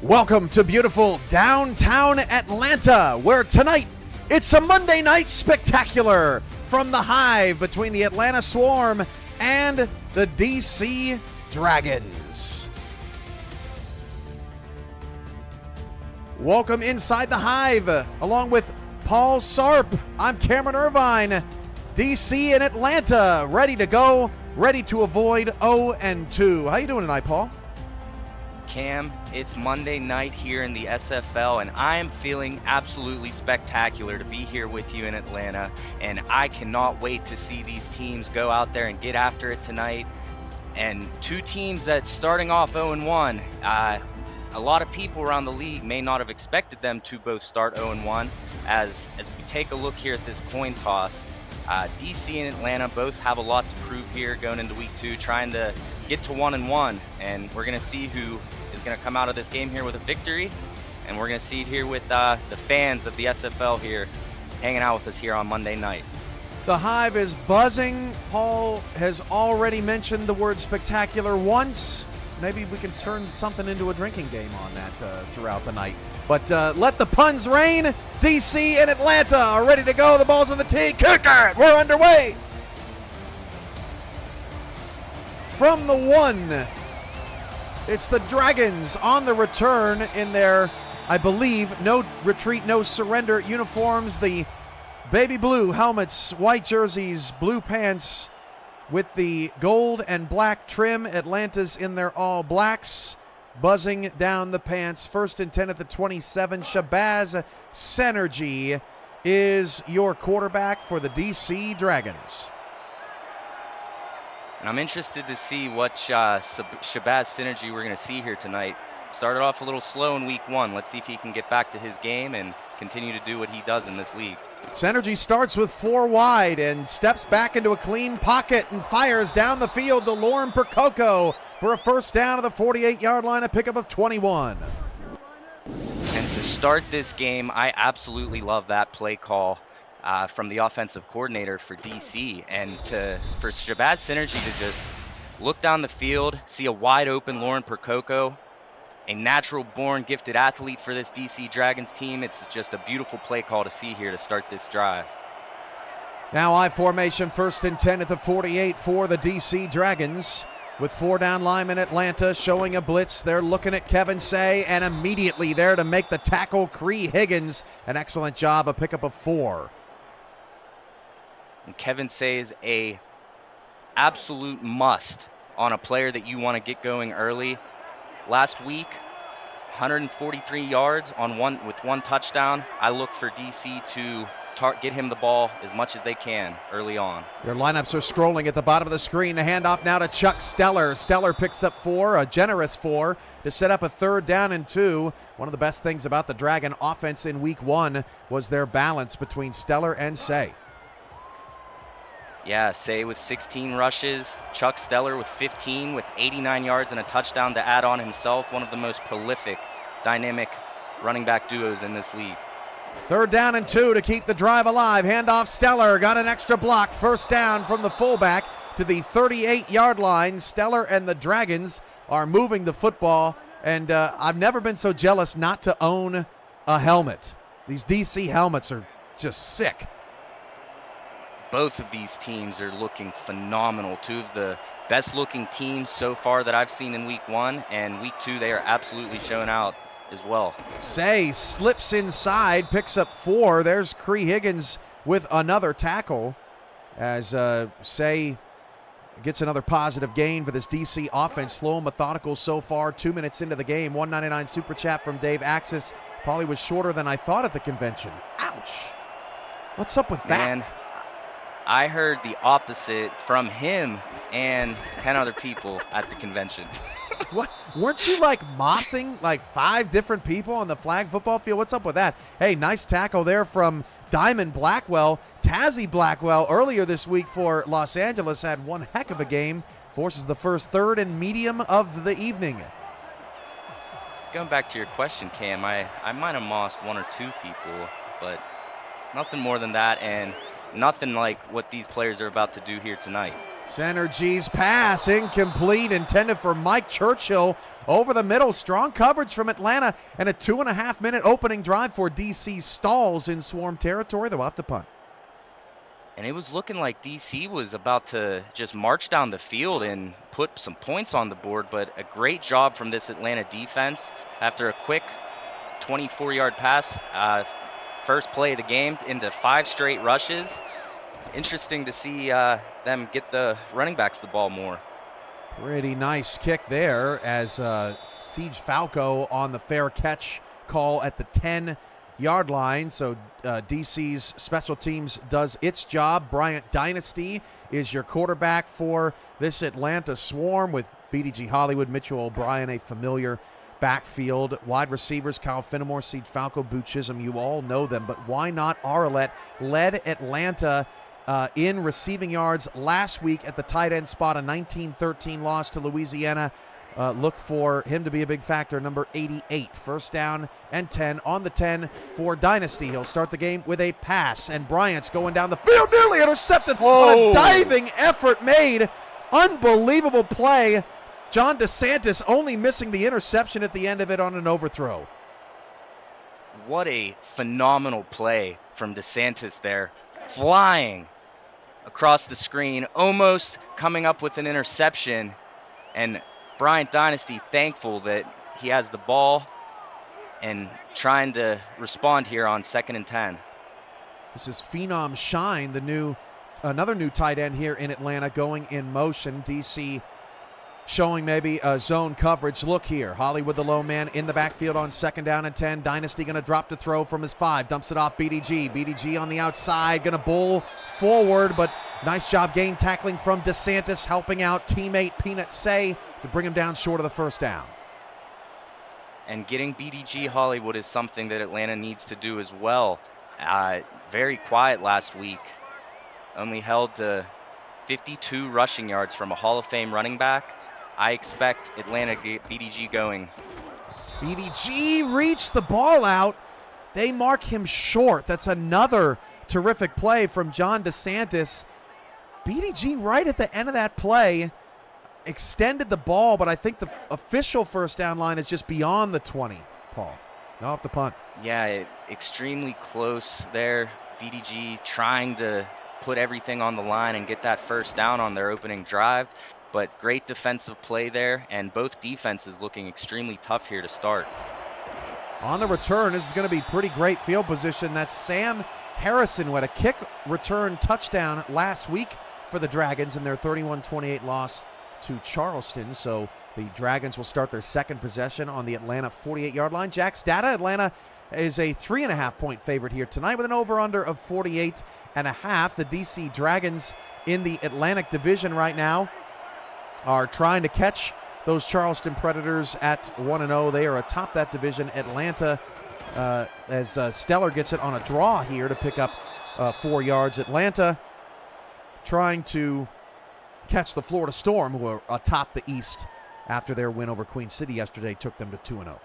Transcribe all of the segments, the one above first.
Welcome to beautiful downtown Atlanta, where tonight it's a Monday night spectacular from the Hive between the Atlanta Swarm and the DC Dragons. Welcome inside the Hive, along with Paul Sarp. I'm Cameron Irvine. DC and Atlanta, ready to go, ready to avoid 0-2. How you doing tonight, Paul? Cam, it's Monday night here in the SFL, and I am feeling absolutely spectacular to be here with you in Atlanta, and I cannot wait to see these teams go out there and get after it tonight. And two teams that starting off 0-1, a lot of people around the league may not have expected them to both start 0-1. As we take a look here at this coin toss, DC and Atlanta both have a lot to prove here going into week 2, trying to get to 1-1, and we're going to see who is going to come out of this game here with a victory, and we're going to see it here with the fans of the SFL here hanging out with us here on Monday night. The Hive is buzzing. Paul has already mentioned the word spectacular once. Maybe we can turn something into a drinking game on that throughout the night. But let the puns reign. DC and Atlanta are ready to go. The ball's on the tee. Kick it! We're underway. From the 1, it's the Dragons on the return in their, I believe, no retreat, no surrender uniforms. The baby blue helmets, white jerseys, blue pants with the gold and black trim. Atlanta's in their all blacks, buzzing down the pants. 1st and 10 at the 27. Shabazz Synergy is your quarterback for the DC Dragons. And I'm interested to see what Shabazz Synergy we're going to see here tonight. Started off a little slow in week 1. Let's see if he can get back to his game and continue to do what he does in this league. Synergy starts with 4 wide and steps back into a clean pocket and fires down the field to Lauren Percoco for a first down at the 48-yard line, a pickup of 21. And to start this game, I absolutely love that play call from the offensive coordinator for DC, and for Shabazz Synergy to just look down the field, see a wide open Lauren Percoco, a natural born gifted athlete for this DC Dragons team. It's just a beautiful play call to see here to start this drive. Now I formation, 1st and 10 at the 48 for the DC Dragons. With 4 down linemen, Atlanta showing a blitz. They're looking at Kevin Say, and immediately there to make the tackle, Cree Higgins. An excellent job, a pickup of 4. And Kevin Say is a absolute must on a player that you want to get going early. Last week, 143 yards with one touchdown. I look for DC to get him the ball as much as they can early on. Your lineups are scrolling at the bottom of the screen. The handoff now to Chuck Steller. Steller picks up 4, a generous 4, to set up a 3rd down and 2. One of the best things about the Dragon offense in week 1 was their balance between Steller and Say. Yeah, Say with 16 rushes, Chuck Steller with 15 with 89 yards and a touchdown to add on himself. One of the most prolific, dynamic running back duos in this league. 3rd down and 2 to keep the drive alive. Handoff Steller, got an extra block. 1st down from the fullback to the 38-yard line. Steller and the Dragons are moving the football, and I've never been so jealous not to own a helmet. These DC helmets are just sick. Both of these teams are looking phenomenal. 2 of the best looking teams so far that I've seen in week 1, and week 2 they are absolutely showing out as well. Say slips inside, picks up 4. There's Cree Higgins with another tackle as Say gets another positive gain for this DC offense. Slow and methodical so far. 2 minutes into the game. $1.99 super chat from Dave Axis. Probably was shorter than I thought at the convention. Ouch. What's up with that? Man, I heard the opposite from him and 10 other people at the convention. What? Weren't you like mossing like 5 different people on the flag football field? What's up with that? Hey, nice tackle there from Diamond Blackwell. Tazzy Blackwell earlier this week for Los Angeles had one heck of a game. Forces the first 3rd and medium of the evening. Going back to your question, Cam, I might have mossed 1 or 2 people, but nothing more than that. And nothing like what these players are about to do here tonight. Center G's pass incomplete, intended for Mike Churchill over the middle. Strong coverage from Atlanta, and a 2.5-minute opening drive for DC stalls in Swarm territory. They'll have to punt. And it was looking like DC was about to just march down the field and put some points on the board, but a great job from this Atlanta defense after a quick 24-yard pass. First play of the game into 5 straight rushes. Interesting to see them get the running backs the ball more. Pretty nice kick there as Siege Falco on the fair catch call at the 10-yard line. So DC's special teams does its job. Bryant Dynasty is your quarterback for this Atlanta Swarm, with BDG Hollywood, Mitchell O'Brien, a familiar backfield. Wide receivers, Kyle Finnemore, Siege Falco, Boo Chisholm, you all know them. But why not Arlette? Led Atlanta in receiving yards last week at the tight end spot, a 19-13 loss to Louisiana. Look for him to be a big factor, number 88. First down and 10 on the 10 for Dynasty. He'll start the game with a pass, and Bryant's going down the field, nearly intercepted on a diving effort made. Unbelievable play. John DeSantis only missing the interception at the end of it on an overthrow. What a phenomenal play from DeSantis there, flying across the screen, almost coming up with an interception, and Bryant Dynasty thankful that he has the ball and trying to respond here on 2nd and 10. This is Phenom Shine, another new tight end here in Atlanta, going in motion. DC showing maybe a zone coverage. Look here, Hollywood the low man in the backfield on 2nd down and 10. Dynasty going to drop to throw from his 5, dumps it off BDG. BDG on the outside, going to bull forward, but nice job game tackling from DeSantis, helping out teammate Peanut Say to bring him down short of the first down. And getting BDG Hollywood is something that Atlanta needs to do as well. Very quiet last week, only held to 52 rushing yards from a Hall of Fame running back. I expect Atlanta to get BDG going. BDG reached the ball out. They mark him short. That's another terrific play from John DeSantis. BDG right at the end of that play extended the ball, but I think the official first down line is just beyond the 20, Paul. Now off the punt. Yeah, extremely close there. BDG trying to put everything on the line and get that first down on their opening drive. But great defensive play there, and both defenses looking extremely tough here to start. On the return, this is going to be pretty great field position. That's Sam Harrison, who had a kick return touchdown last week for the Dragons in their 31-28 loss to Charleston. So the Dragons will start their second possession on the Atlanta 48-yard line. Jack's data, Atlanta is a 3.5-point favorite here tonight with an over-under of 48.5. The DC Dragons in the Atlantic Division right now are trying to catch those Charleston Predators at 1-0. They are atop that division. Atlanta, as Stellar gets it on a draw here to pick up 4 yards. Atlanta trying to catch the Florida Storm, who are atop the East after their win over Queen City yesterday took them to 2-0.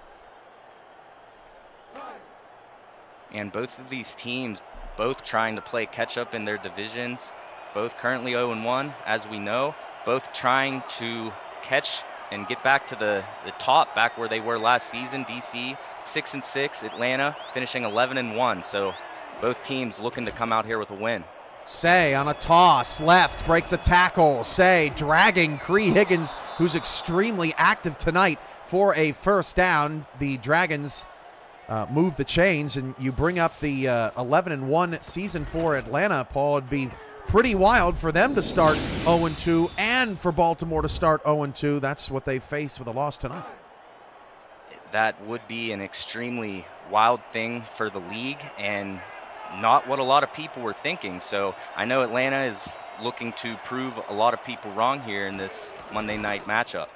And both of these teams, both trying to play catch-up in their divisions, both currently 0-1, as we know, both trying to catch and get back to the top, back where they were last season. DC 6-6, Atlanta finishing 11-1. So both teams looking to come out here with a win. Say on a toss, left, breaks a tackle. Say dragging Cree Higgins, who's extremely active tonight, for a first down. The Dragons move the chains, and you bring up the 11-1 season for Atlanta, Paul. It'd be pretty wild for them to start 0-2 and for Baltimore to start 0-2. That's what they face with a loss tonight. That would be an extremely wild thing for the league and not what a lot of people were thinking. So I know Atlanta is looking to prove a lot of people wrong here in this Monday night matchup.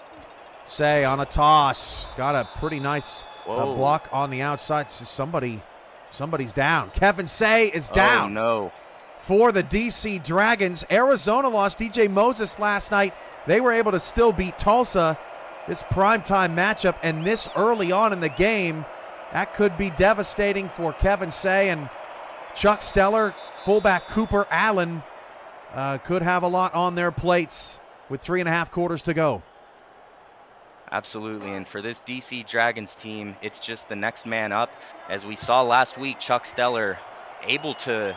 Say on a toss, got a pretty nice block on the outside. So somebody's down. Kevin Say is down. Oh, no. For the DC Dragons. Arizona lost DJ Moses last night. They were able to still beat Tulsa. This primetime matchup, and this early on in the game, that could be devastating for Kevin Say. And Chuck Stellar, fullback Cooper Allen could have a lot on their plates with 3.5 quarters to go. Absolutely, and for this DC Dragons team, it's just the next man up. As we saw last week, Chuck Stellar able to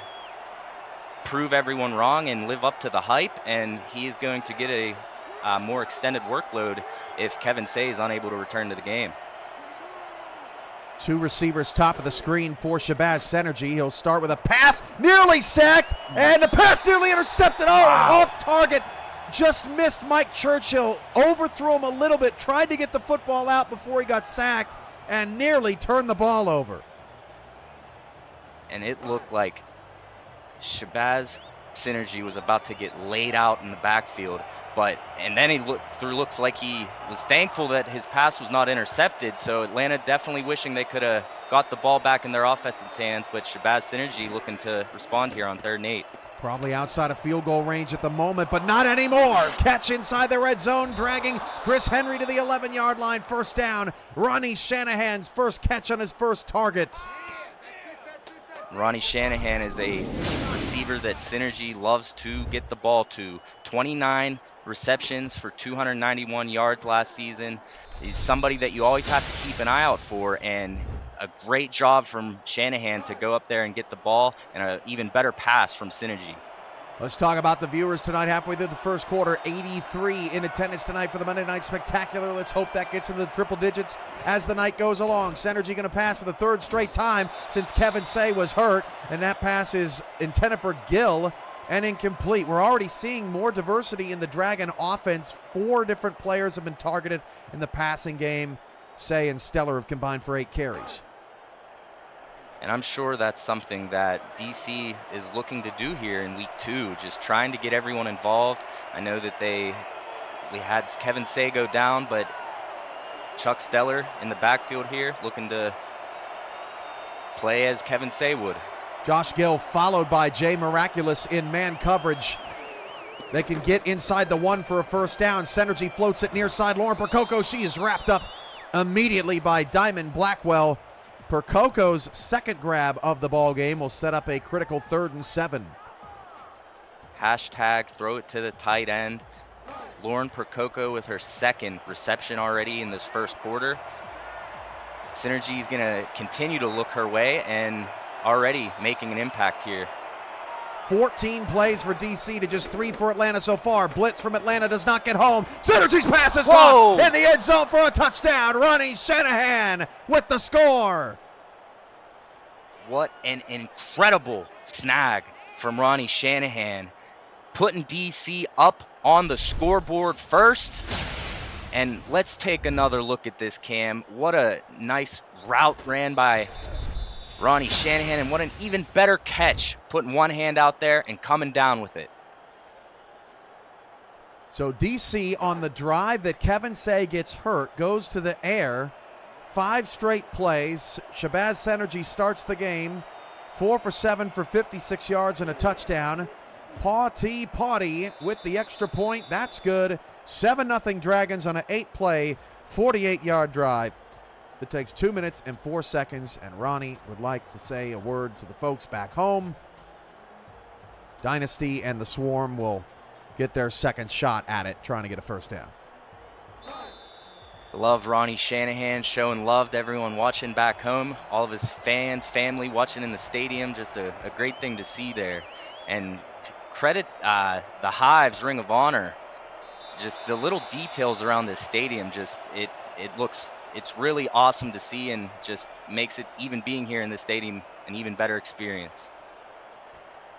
prove everyone wrong and live up to the hype, and he is going to get a more extended workload if Kevin Say is unable to return to the game. 2 receivers top of the screen for Shabazz Synergy. He'll start with a pass, nearly sacked, and the pass nearly intercepted. Oh, wow. Off target. Just missed Mike Churchill, overthrew him a little bit, tried to get the football out before he got sacked, and nearly turned the ball over. And it looked like Shabazz Synergy was about to get laid out in the backfield, and then he looks like he was thankful that his pass was not intercepted. So Atlanta definitely wishing they could have got the ball back in their offense's hands, but Shabazz Synergy looking to respond here on 3rd and 8. Probably outside of field goal range at the moment, but not anymore. Catch inside the red zone, dragging Chris Henry to the 11-yard line. 1st down. Ronnie Shanahan's first catch on his first target. Ronnie Shanahan is a receiver that Synergy loves to get the ball to. 29 receptions for 291 yards last season. He's somebody that you always have to keep an eye out for, and a great job from Shanahan to go up there and get the ball, and an even better pass from Synergy. Let's talk about the viewers tonight. Halfway through the first quarter, 83 in attendance tonight for the Monday Night Spectacular. Let's hope that gets into the triple digits as the night goes along. Synergy going to pass for the 3rd straight time since Kevin Say was hurt, and that pass is intended for Gill and incomplete. We're already seeing more diversity in the Dragon offense. 4 different players have been targeted in the passing game. Say and Stellar have combined for 8 carries. And I'm sure that's something that DC is looking to do here in week 2, just trying to get everyone involved. I know that we had Kevin Say go down, but Chuck Stellar in the backfield here looking to play as Kevin Say would. Josh Gill followed by Jay Miraculous in man coverage. They can get inside the 1 for a 1st down. Synergy floats it near side. Lauren Percoco, she is wrapped up immediately by Diamond Blackwell. Percoco's 2nd grab of the ball game will set up a critical 3rd and 7. Hashtag throw it to the tight end. Lauren Percoco with her 2nd reception already in this first quarter. Synergy is going to continue to look her way and already making an impact here. 14 plays for DC to just 3 for Atlanta so far. Blitz from Atlanta does not get home. Synergy's pass is gone in the end zone for a touchdown. Ronnie Shanahan with the score. What an incredible snag from Ronnie Shanahan, putting DC up on the scoreboard first. And let's take another look at this, Cam. What a nice route ran by Ronnie Shanahan, and what an even better catch, putting one hand out there and coming down with it. So DC on the drive that Kevin Say gets hurt goes to the air. 5 straight plays. Shabazz Synergy starts the game. 4 for 7 for 56 yards and a touchdown. Potty with the extra point. That's good. 7-0 Dragons on an 8-play, 48-yard drive. That takes 2 minutes and 4 seconds, and Ronnie would like to say a word to the folks back home. Dynasty and the Swarm will get their 2nd shot at it, trying to get a 1st down. Love Ronnie Shanahan, showing love to everyone watching back home, all of his fans, family watching in the stadium. Just a great thing to see there. And credit the Hives Ring of Honor. Just the little details around this stadium, just it's really awesome to see, and just makes it, even being here in the stadium, an even better experience.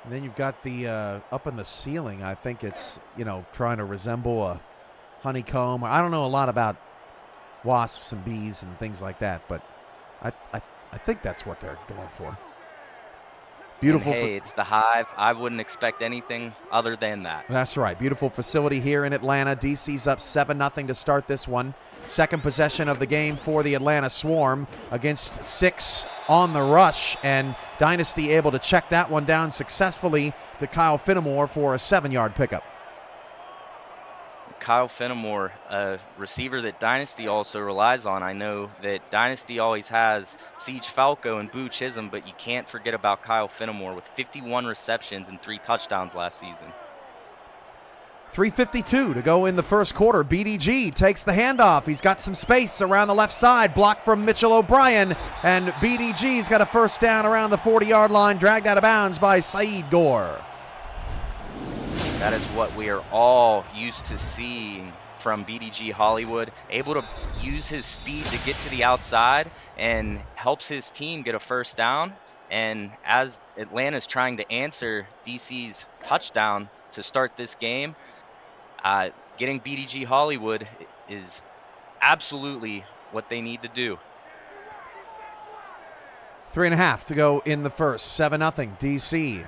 And then you've got the up in the ceiling. I think it's, trying to resemble a honeycomb. I don't know a lot about wasps and bees and things like that, but I think that's what they're going for. Beautiful. And hey, it's the Hive. I wouldn't expect anything other than that. That's right. Beautiful facility here in Atlanta. DC's up 7-0 to start this one. 2nd possession of the game for the Atlanta Swarm against 6 on the rush, and Dynasty able to check that one down successfully to Kyle Finnemore for a 7-yard pickup. Kyle Fenimore, a receiver that Dynasty also relies on. I know that Dynasty always has Siege Falco and Boo Chisholm, but you can't forget about Kyle Fenimore with 51 receptions and 3 touchdowns last season. 3:52 to go in the first quarter. BDG takes the handoff. He's got some space around the left side. Blocked from Mitchell O'Brien. And BDG's got a first down around the 40-yard line. Dragged out of bounds by Saeed Gore. That is what we are all used to seeing from BDG Hollywood. Able to use his speed to get to the outside and helps his team get a first down. And as Atlanta's trying to answer DC's touchdown to start this game, getting BDG Hollywood is absolutely what they need to do. 3.5 to go in the first. 7-0 DC.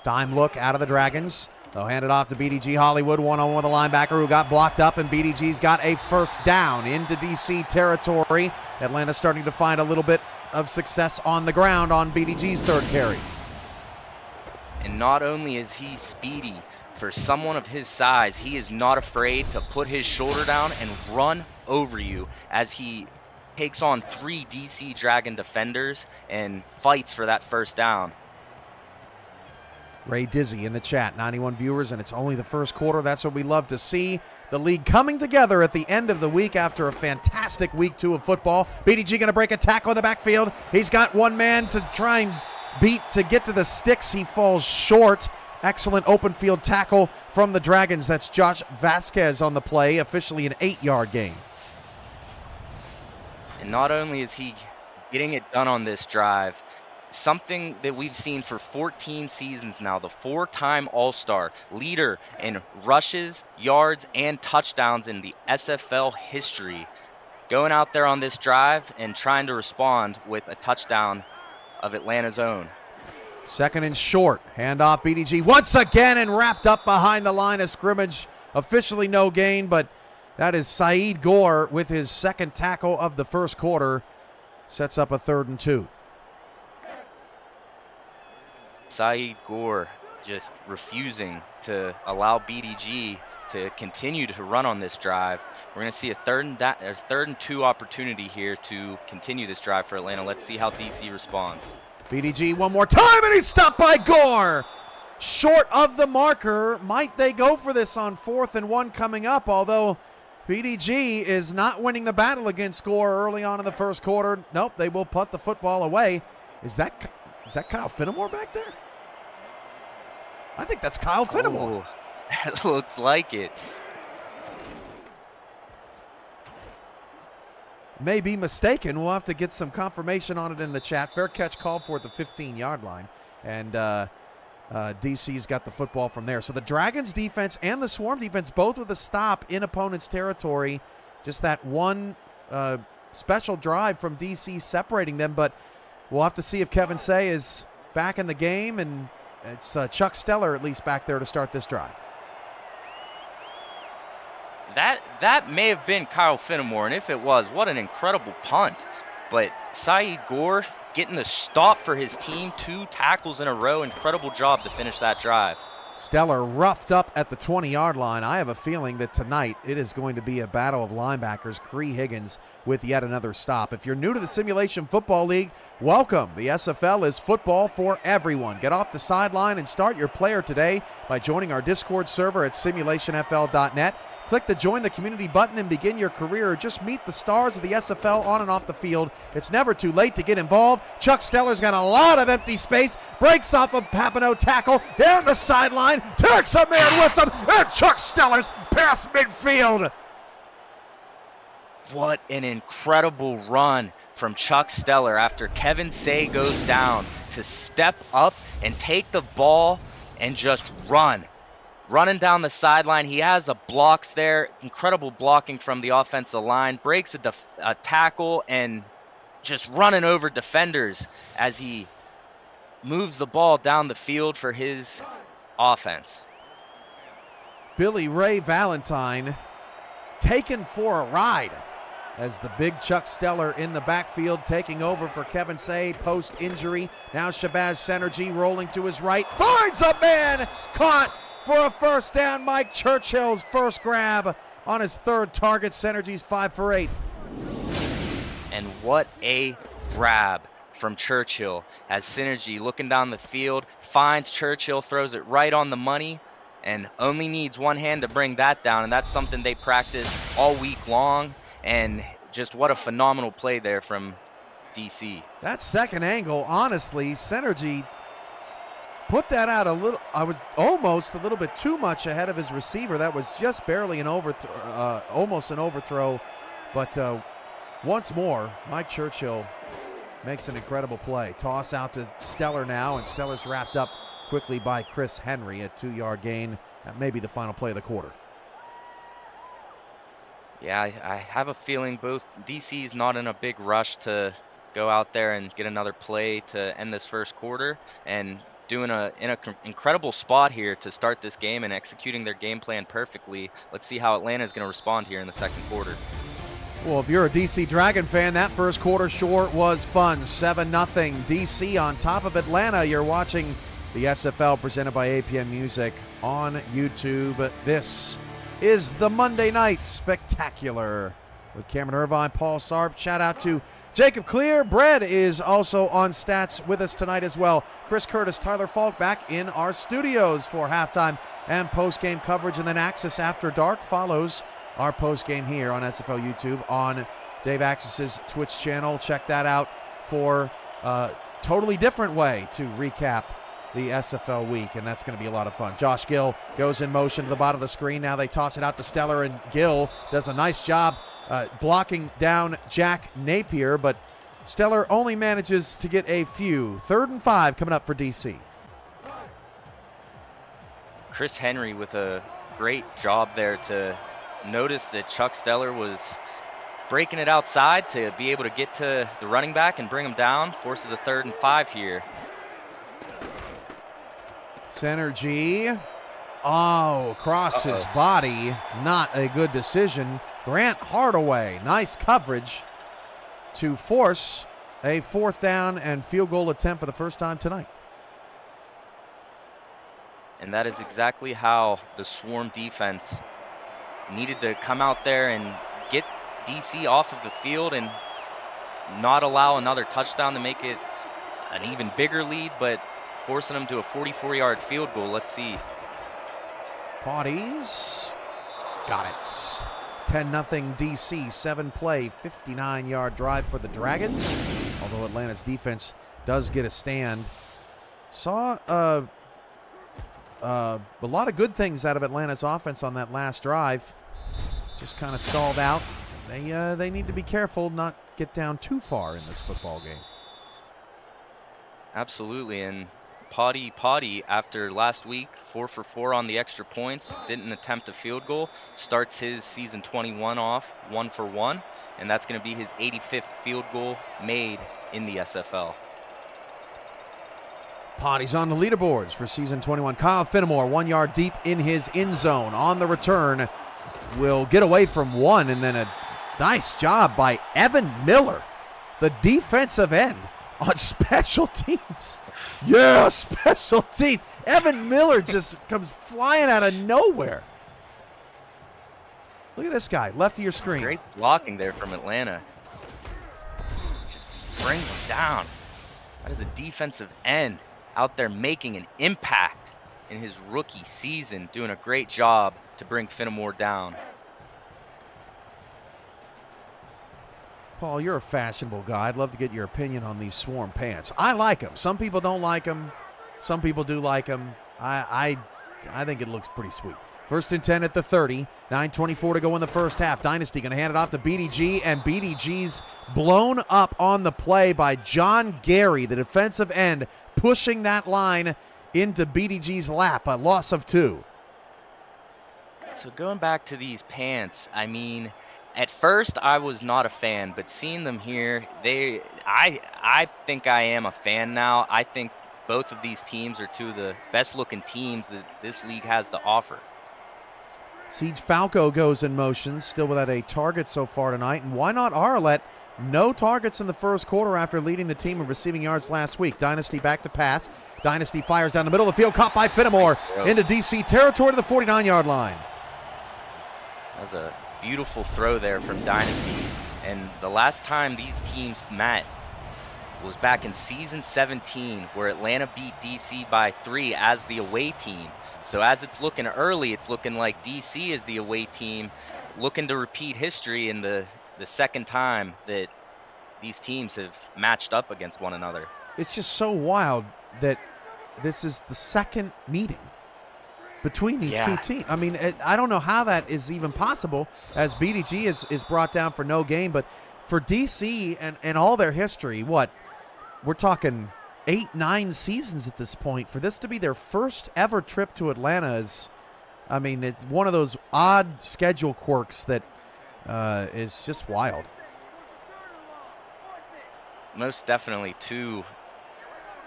Dime look out of the Dragons. They'll hand it off to BDG Hollywood, one-on-one with a linebacker who got blocked up, and BDG's got a first down into DC territory. Atlanta starting to find a little bit of success on the ground on BDG's third carry. And not only is he speedy, for someone of his size, he is not afraid to put his shoulder down and run over you as he takes on 3 DC Dragon defenders and fights for that first down. Ray Dizzy in the chat, 91 viewers, and it's only the first quarter. That's what we love to see. The league coming together at the end of the week after a fantastic week 2 of football. BDG going to break a tackle in the backfield. He's got one man to try and beat to get to the sticks. He falls short. Excellent open field tackle from the Dragons. That's Josh Vasquez on the play, officially an 8-yard gain. And not only is he getting it done on this drive, something that we've seen for 14 seasons now, the 4-time All-Star, leader in rushes, yards, and touchdowns in the SFL history, going out there on this drive and trying to respond with a touchdown of Atlanta's own. Second and short. Handoff BDG once again and wrapped up behind the line of scrimmage. Officially no gain, but that is Saeed Gore with his second tackle of the first quarter. Sets up a 3rd and 2. Saeed Gore just refusing to allow BDG to continue to run on this drive. We're going to see a 3rd and 2 opportunity here to continue this drive for Atlanta. Let's see how DC responds. BDG one more time, and he's stopped by Gore. Short of the marker. Might they go for this on 4th and 1 coming up, although BDG is not winning the battle against Gore early on in the first quarter. Nope, they will punt the football away. Is that Kyle Fenimore back there? I think that's Kyle Fenimore. Oh, that looks like it. May be mistaken. We'll have to get some confirmation on it in the chat. Fair catch called for at the 15-yard line. And DC's got the football from there. So the Dragons defense and the Swarm defense both with a stop in opponent's territory. Just that one special drive from DC separating them. But we'll have to see if Kevin Say is back in the game. And it's Chuck Steller at least back there to start this drive. That may have been Kyle Fenimore, and if it was, what an incredible punt. But Saeed Gore getting the stop for his team, 2 tackles in a row. Incredible job to finish that drive. Steller roughed up at the 20-yard line. I have a feeling that tonight it is going to be a battle of linebackers. Cree Higgins with yet another stop. If you're new to the Simulation Football League, welcome. The SFL is football for everyone. Get off the sideline and start your player today by joining our Discord server at simulationfl.net. Click the Join the Community button and begin your career. Just meet the stars of the SFL on and off the field. It's never too late to get involved. Chuck Steller's got a lot of empty space. Breaks off a Papineau tackle down the sideline. Takes a man with him. And Chuck Steller's past midfield. What an incredible run from Chuck Steller after Kevin Say goes down to step up and take the ball and just run. Running down the sideline, he has the blocks there. Incredible blocking from the offensive line. Breaks a tackle and just running over defenders as he moves the ball down the field for his offense. Billy Ray Valentine taken for a ride as the big Chuck Steller in the backfield taking over for Kevin Say post-injury. Now Shabazz Senergy rolling to his right. Finds a man. Caught for a first down. Mike Churchill's first grab on his third target. Synergy's 5 for 8. And what a grab from Churchill, as Synergy, looking down the field, finds Churchill, throws it right on the money, and only needs one hand to bring that down, and that's something they practice all week long. And just what a phenomenal play there from DC. That second angle, honestly, Synergy put that out almost a little bit too much ahead of his receiver. That was just barely an overthrow, almost an overthrow. But once more, Mike Churchill makes an incredible play. Toss out to Stellar now, and Stellar's wrapped up quickly by Chris Henry. A 2-yard gain. That may be the final play of the quarter. Yeah, I have a feeling both DC's not in a big rush to go out there and get another play to end this first quarter, and doing in an incredible spot here to start this game and executing their game plan perfectly. Let's see how Atlanta is going to respond here in the second quarter. Well, if you're a DC Dragon fan, that first quarter sure was fun. 7-0 DC on top of Atlanta. You're watching the SFL presented by APM Music on YouTube. This is the Monday Night Spectacular with Cameron Irvine, Paul Sarp. Shout out to Jacob Clear. Brett is also on stats with us tonight as well. Chris Curtis, Tyler Falk back in our studios for halftime and post-game coverage. And then Axis After Dark follows our post-game here on SFL YouTube on Dave Axis's Twitch channel. Check that out for a totally different way to recap the SFL week, and that's going to be a lot of fun. Josh Gill goes in motion to the bottom of the screen. Now they toss it out to Stellar, and Gill does a nice job blocking down Jack Napier, but Stellar only manages to get a few. 3rd and 5 coming up for DC. Chris Henry with a great job there to notice that Chuck Stellar was breaking it outside to be able to get to the running back and bring him down. Forces a 3rd and 5 here. Synergy. Oh, across his body. Not a good decision. Grant Hardaway. Nice coverage to force a 4th down and field goal attempt for the first time tonight. And that is exactly how the Swarm defense needed to come out there and get DC off of the field and not allow another touchdown to make it an even bigger lead, but forcing them to a 44-yard field goal. Let's see. Potties. Got it. 10-0 DC. 7-play, 59-yard drive for the Dragons. Although Atlanta's defense does get a stand. Saw a lot of good things out of Atlanta's offense on that last drive. Just kind of stalled out. They need to be careful not get down too far in this football game. Absolutely, and Potty, after last week, 4 for 4 on the extra points, didn't attempt a field goal, starts his season 21 off 1 for 1, and that's going to be his 85th field goal made in the SFL. Potty's on the leaderboards for season 21. Kyle Finnemore, 1 yard deep in his end zone. On the return, will get away from one, and then a nice job by Evan Miller, the defensive end, on special teams. Yeah, special teams. Evan Miller just comes flying out of nowhere. Look at this guy, left of your screen. Great blocking there from Atlanta. Just brings him down. That is a defensive end out there making an impact in his rookie season, doing a great job to bring Finnemore down. Paul, you're a fashionable guy. I'd love to get your opinion on these Swarm pants. I like them. Some people don't like them. Some people do like them. I think it looks pretty sweet. 1st and 10 at the 30. 9:24 to go in the first half. Dynasty going to hand it off to BDG, and BDG's blown up on the play by John Gary, the defensive end, pushing that line into BDG's lap. A loss of 2. So going back to these pants, I mean, at first I was not a fan, but seeing them here, I think I am a fan now. I think both of these teams are two of the best looking teams that this league has to offer. Siege Falco goes in motion, still without a target so far tonight. And why not Arlette No targets in the first quarter after leading the team in receiving yards last week. Dynasty back to pass. Dynasty fires down the middle of the field, caught by Fenimore into DC territory to the 49-yard line. That was a beautiful throw there from Dynasty. And the last time these teams met was back in season 17, where Atlanta beat DC by 3 as the away team. So as it's looking early, it's looking like DC is the away team, looking to repeat history in the second time that these teams have matched up against one another. It's just so wild that this is the second meeting between these two teams. I mean, I don't know how that is even possible, as BDG is brought down for no gain. But for DC and all their history, what? We're talking 8-9 seasons at this point. For this to be their first ever trip to Atlanta is, I mean, it's one of those odd schedule quirks that is just wild. Most definitely two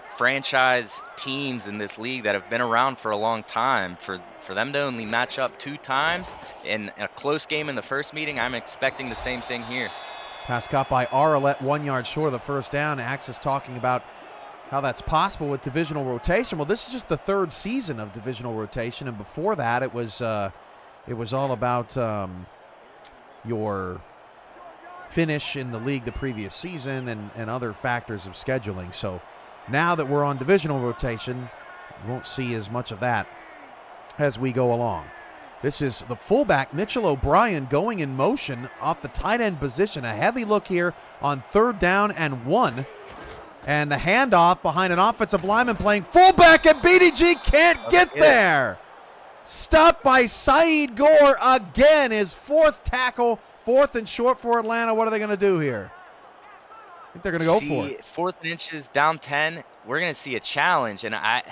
franchise teams in this league that have been around for a long time. For them to only match up 2 times in a close game in the first meeting, I'm expecting the same thing here. Pass caught by Arlette, 1 yard short of the first down. Axis talking about how that's possible with divisional rotation. Well, this is just the 3rd season of divisional rotation, and before that it was all about your finish in the league the previous season and other factors of scheduling. So now that we're on divisional rotation, you won't see as much of that as we go along. This is the fullback, Mitchell O'Brien, going in motion off the tight end position. A heavy look here on 3rd down and 1. And the handoff behind an offensive lineman playing fullback, and BDG can't get there. Stopped by Saeed Gore again, his 4th tackle, 4th and short for Atlanta. What are they going to do here? I think they're going to go for it. 4th and inches, down 10. We're going to see a challenge, and I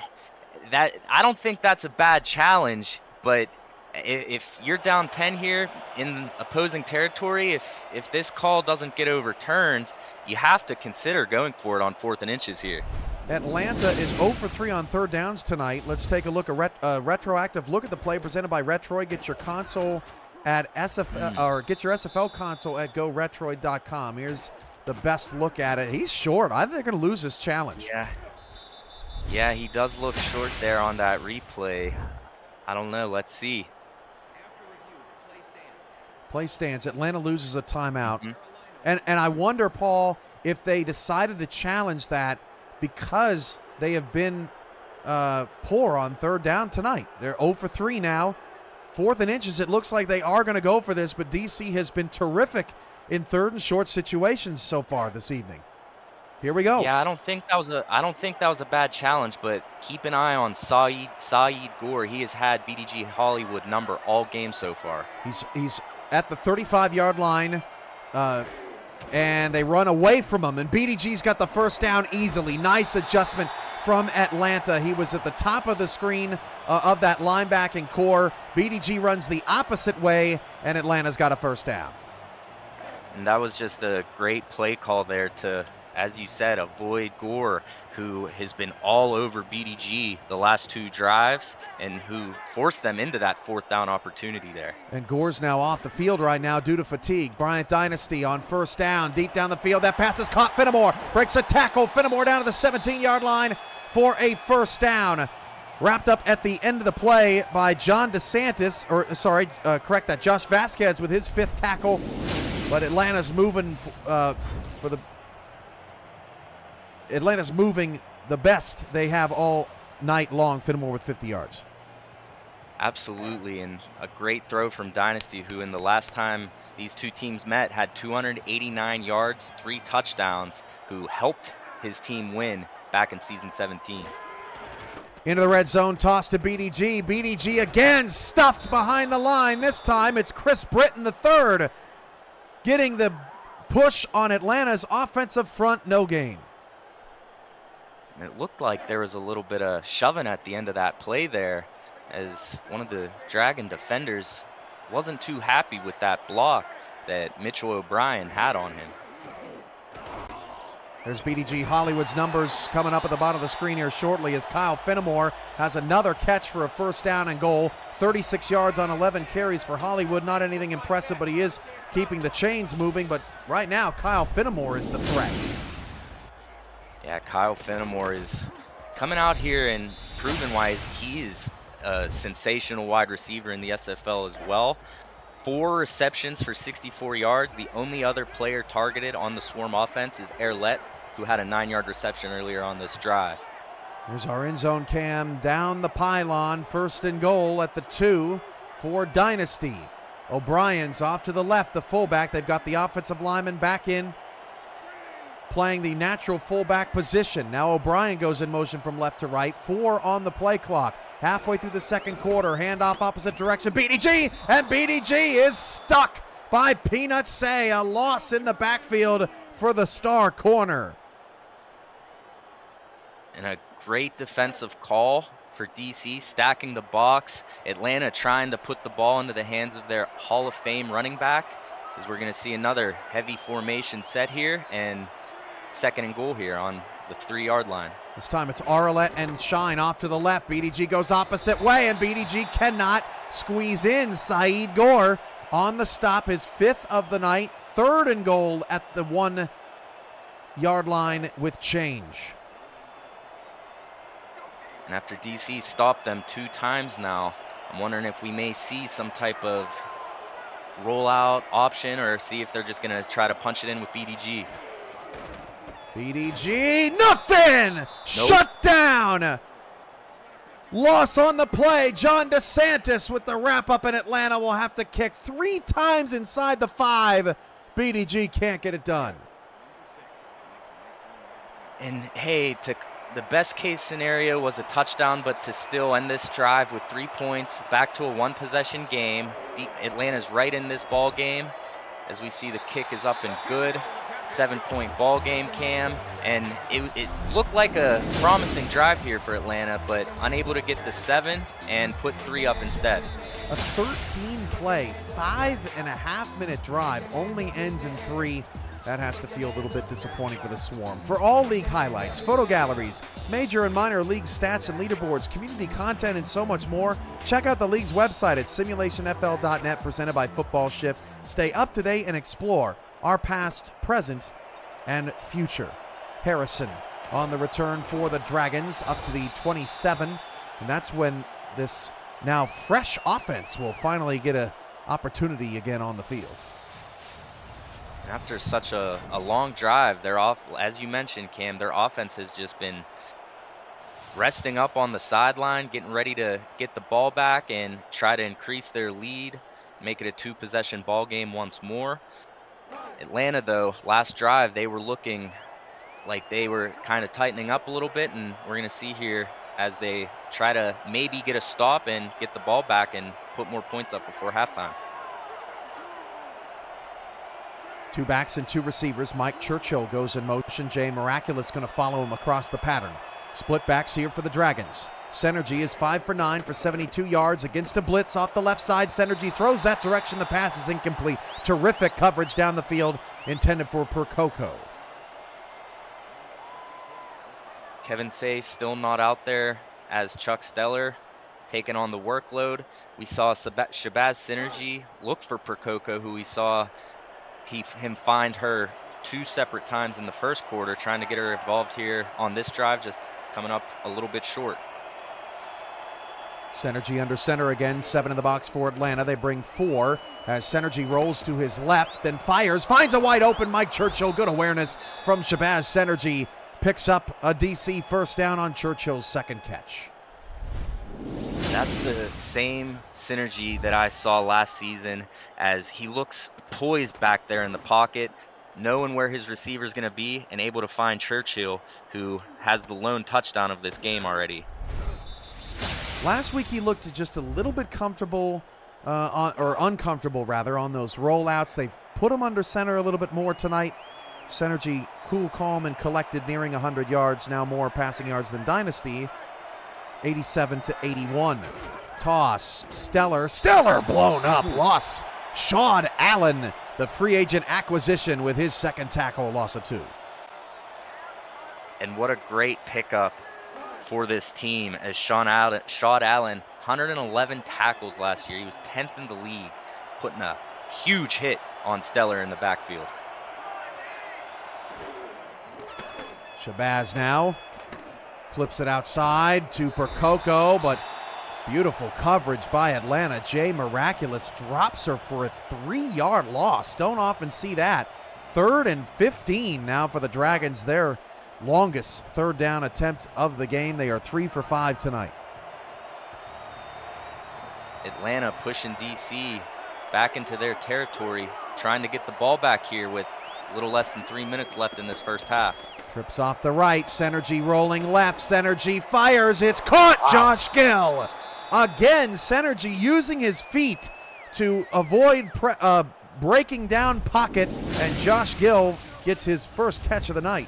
don't think that's a bad challenge, but if you're down 10 here in opposing territory, if this call doesn't get overturned, you have to consider going for it on 4th and inches here. Atlanta is 0 for 3 on 3rd downs tonight. Let's take a look at retroactive look at the play presented by Retroid. Get your console at SFL or get your SFL console at GoRetroid.com. Here's the best look at it. He's short. I think they're going to lose this challenge. Yeah, he does look short there on that replay. I don't know. Let's see. Play stands. Atlanta loses a timeout. And I wonder, Paul, if they decided to challenge that because they have been poor on 3rd down tonight. They're 0 for 3 now. 4th and inches, it looks like they are going to go for this, but DC has been terrific in 3rd and short situations so far this evening. Here we go. Yeah, I don't think that was a bad challenge, but keep an eye on Saeed Gore. He has had BDG Hollywood number all game so far. He's at the 35-yard line, and they run away from him, and BDG's got the first down easily. Nice adjustment from Atlanta. He was at the top of the screen of that linebacking core. BDG runs the opposite way, and Atlanta's got a first down. And that was just a great play call there to, as you said, avoid Gore, who has been all over BDG the last 2 drives and who forced them into that 4th down opportunity there. And Gore's now off the field right now due to fatigue. Bryant Dynasty on first down, deep down the field. That pass is caught. Fenimore breaks a tackle. Fenimore down to the 17-yard line for a first down. Wrapped up at the end of the play by John DeSantis, correct that, Josh Vasquez with his 5th tackle. But Atlanta's moving Atlanta's moving the best they have all night long. Fenimore with 50 yards. Absolutely, and a great throw from Dynasty, who in the last time these two teams met had 289 yards, 3 touchdowns, who helped his team win back in season 17. Into the red zone, toss to BDG. BDG again stuffed behind the line. This time it's Chris Britton III getting the push on Atlanta's offensive front, no gain. And it looked like there was a little bit of shoving at the end of that play there, as one of the Dragon defenders wasn't too happy with that block that Mitchell O'Brien had on him. There's BDG Hollywood's numbers coming up at the bottom of the screen here shortly as Kyle Fenimore has another catch for a first down and goal. 36 yards on 11 carries for Hollywood. Not anything impressive, but he is keeping the chains moving. But right now, Kyle Fenimore is the threat. Yeah, Kyle Fenimore is coming out here and proving why he is a sensational wide receiver in the SFL as well. 4 receptions for 64 yards. The only other player targeted on the Swarm offense is Erlet, who had a 9-yard reception earlier on this drive. Here's our end zone cam down the pylon. First and goal at the 2 for Dynasty. O'Brien's off to the left, the fullback. They've got the offensive lineman back in, playing the natural fullback position. Now O'Brien goes in motion from left to right. 4 on the play clock. Halfway through the second quarter, handoff opposite direction. BDG, and BDG is stuck by Peanut Say. A loss in the backfield for the star corner. And a great defensive call for DC, stacking the box. Atlanta trying to put the ball into the hands of their Hall of Fame running back, as we're going to see another heavy formation set here, and second and goal here on the 3-yard line. This time it's Arlette and Shine off to the left. BDG goes opposite way, and BDG cannot squeeze in. Saeed Gore on the stop, his 5th of the night. 3rd and goal at the 1-yard line with change. And after DC stopped them 2 times now, I'm wondering if we may see some type of rollout option, or see if they're just going to try to punch it in with BDG. BDG, nothing! Nope. Shut down! Loss on the play. John DeSantis with the wrap-up, in Atlanta will have to kick 3 times inside the 5. BDG can't get it done. And hey, the best case scenario was a touchdown, but to still end this drive with 3 points, back to a 1-possession game. Atlanta's right in this ball game. As we see, the kick is up and good. 7-point ball game, Cam, and it looked like a promising drive here for Atlanta, but unable to get the 7 and put 3 up instead. A 13-play, 5.5-minute drive only ends in 3. That has to feel a little bit disappointing for the Swarm. For all league highlights, photo galleries, major and minor league stats and leaderboards, community content, and so much more, check out the league's website at simulationfl.net, presented by Football Shift. Stay up to date and explore our past, present, and future. Harrison on the return for the Dragons up to the 27, and that's when this now fresh offense will finally get an opportunity again on the field. After such a long drive, as you mentioned, Cam, their offense has just been resting up on the sideline, getting ready to get the ball back and try to increase their lead, make it a 2-possession ball game once more. Atlanta, though, last drive, they were looking like they were kind of tightening up a little bit, and we're going to see here as they try to maybe get a stop and get the ball back and put more points up before halftime. 2 backs and 2 receivers. Mike Churchill goes in motion. Jay Miraculous going to follow him across the pattern. Split backs here for the Dragons. Synergy is 5 for 9 for 72 yards against a blitz off the left side. Synergy throws that direction. The pass is incomplete. Terrific coverage down the field intended for Percoco. Kevin Say still not out there as Chuck Steller taking on the workload. We saw Shabazz Synergy look for Percoco, who we saw him find her 2 separate times in the first quarter, trying to get her involved here on this drive, just coming up a little bit short. Synergy under center again, 7 in the box for Atlanta. They bring 4 as Synergy rolls to his left, then fires, finds a wide open Mike Churchill. Good awareness from Shabazz Synergy. Picks up a DC first down on Churchill's second catch. That's the same Synergy that I saw last season, as he looks poised back there in the pocket, knowing where his receiver is going to be, and able to find Churchill, who has the lone touchdown of this game already. Last week he looked just a little bit comfortable, or uncomfortable rather, on those rollouts. They've put him under center a little bit more tonight. Synergy cool, calm, and collected, nearing 100 yards, now more passing yards than Dynasty, 87 to 81. Toss, Stellar blown up, loss. Sean Allen, the free agent acquisition, with his second tackle, loss of 2. And what a great pickup for this team as Sean Allen, 111 tackles last year. He was 10th in the league, putting a huge hit on Stellar in the backfield. Shabazz now flips it outside to Percoco, but beautiful coverage by Atlanta. Jay Miraculous drops her for a 3-yard loss. Don't often see that. 3rd and 15 now for the Dragons. Their longest third down attempt of the game. They are 3 for 5 tonight. Atlanta pushing DC back into their territory, trying to get the ball back here with a little less than 3 minutes left in this first half. Trips off the right. Synergy rolling left. Synergy fires. It's caught. Wow. Josh Gill. Again, Synergy using his feet to avoid breaking down pocket, and Josh Gill gets his first catch of the night.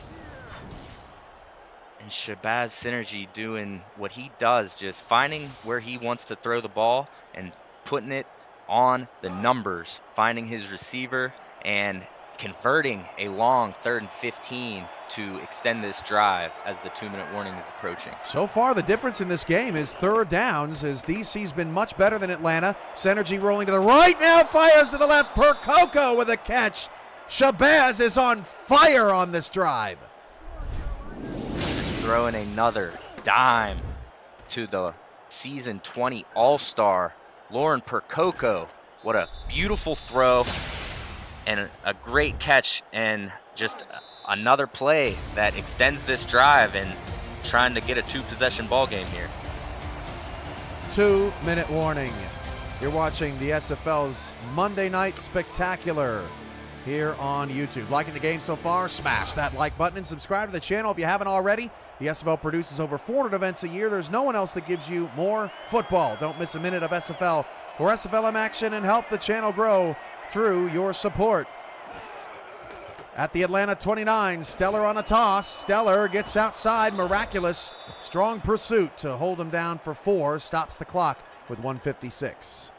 And Shabazz Synergy doing what he does, just finding where he wants to throw the ball and putting it on the numbers, finding his receiver and converting a long 3rd and 15 to extend this drive as the 2-minute warning is approaching. So far, the difference in this game is third downs, as DC's been much better than Atlanta. Synergy rolling to the right, now fires to the left. Percoco with a catch. Shabazz is on fire on this drive. Just throwing another dime to the season 20 All-Star, Lauren Percoco. What a beautiful throw and a great catch, and just another play that extends this drive and trying to get a 2-possession ball game here. 2-minute warning. You're watching the SFL's Monday Night Spectacular here on YouTube. Liking the game so far? Smash that like button and subscribe to the channel if you haven't already. The SFL produces over 400 events a year. There's no one else that gives you more football. Don't miss a minute of SFL or SFLM action, and help the channel grow through your support. At the Atlanta 29, Stellar on a toss. Stellar gets outside. Miraculous. Strong pursuit to hold him down for 4. Stops the clock with 1:56.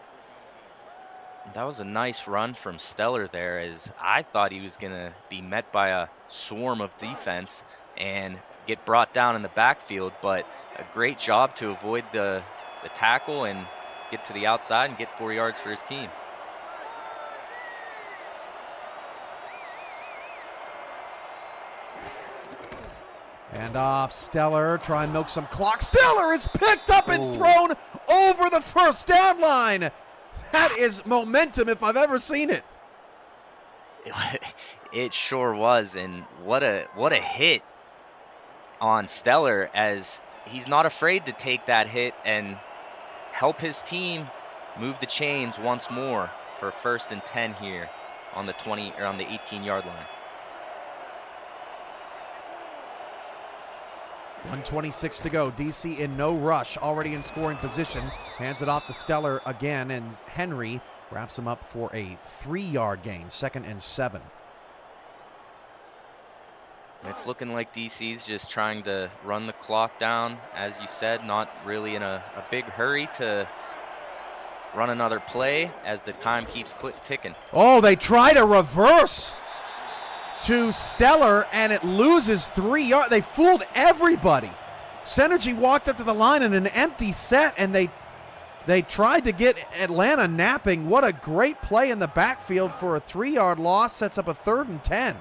That was a nice run from Stellar there, as I thought he was going to be met by a swarm of defense and get brought down in the backfield, but a great job to avoid the tackle and get to the outside and get 4 yards for his team. And off, Stellar, try and milk some clock. Stellar is picked up and thrown over the first down line. That is momentum if I've ever seen it. It sure was, and what a hit on Stellar, as he's not afraid to take that hit and help his team move the chains once more for 1st and 10 here on the 18-yard line. 1:26 to go. DC in no rush, already in scoring position. Hands it off to Stellar again, and Henry wraps him up for a 3-yard gain, 2nd and 7. It's looking like DC's just trying to run the clock down, as you said, not really in a big hurry to run another play as the time keeps ticking. Oh, they try to reverse to Stellar, and it loses 3 yards. They fooled everybody. Synergy walked up to the line in an empty set, and they tried to get Atlanta napping. What a great play in the backfield for a 3-yard loss. Sets up a 3rd and 10.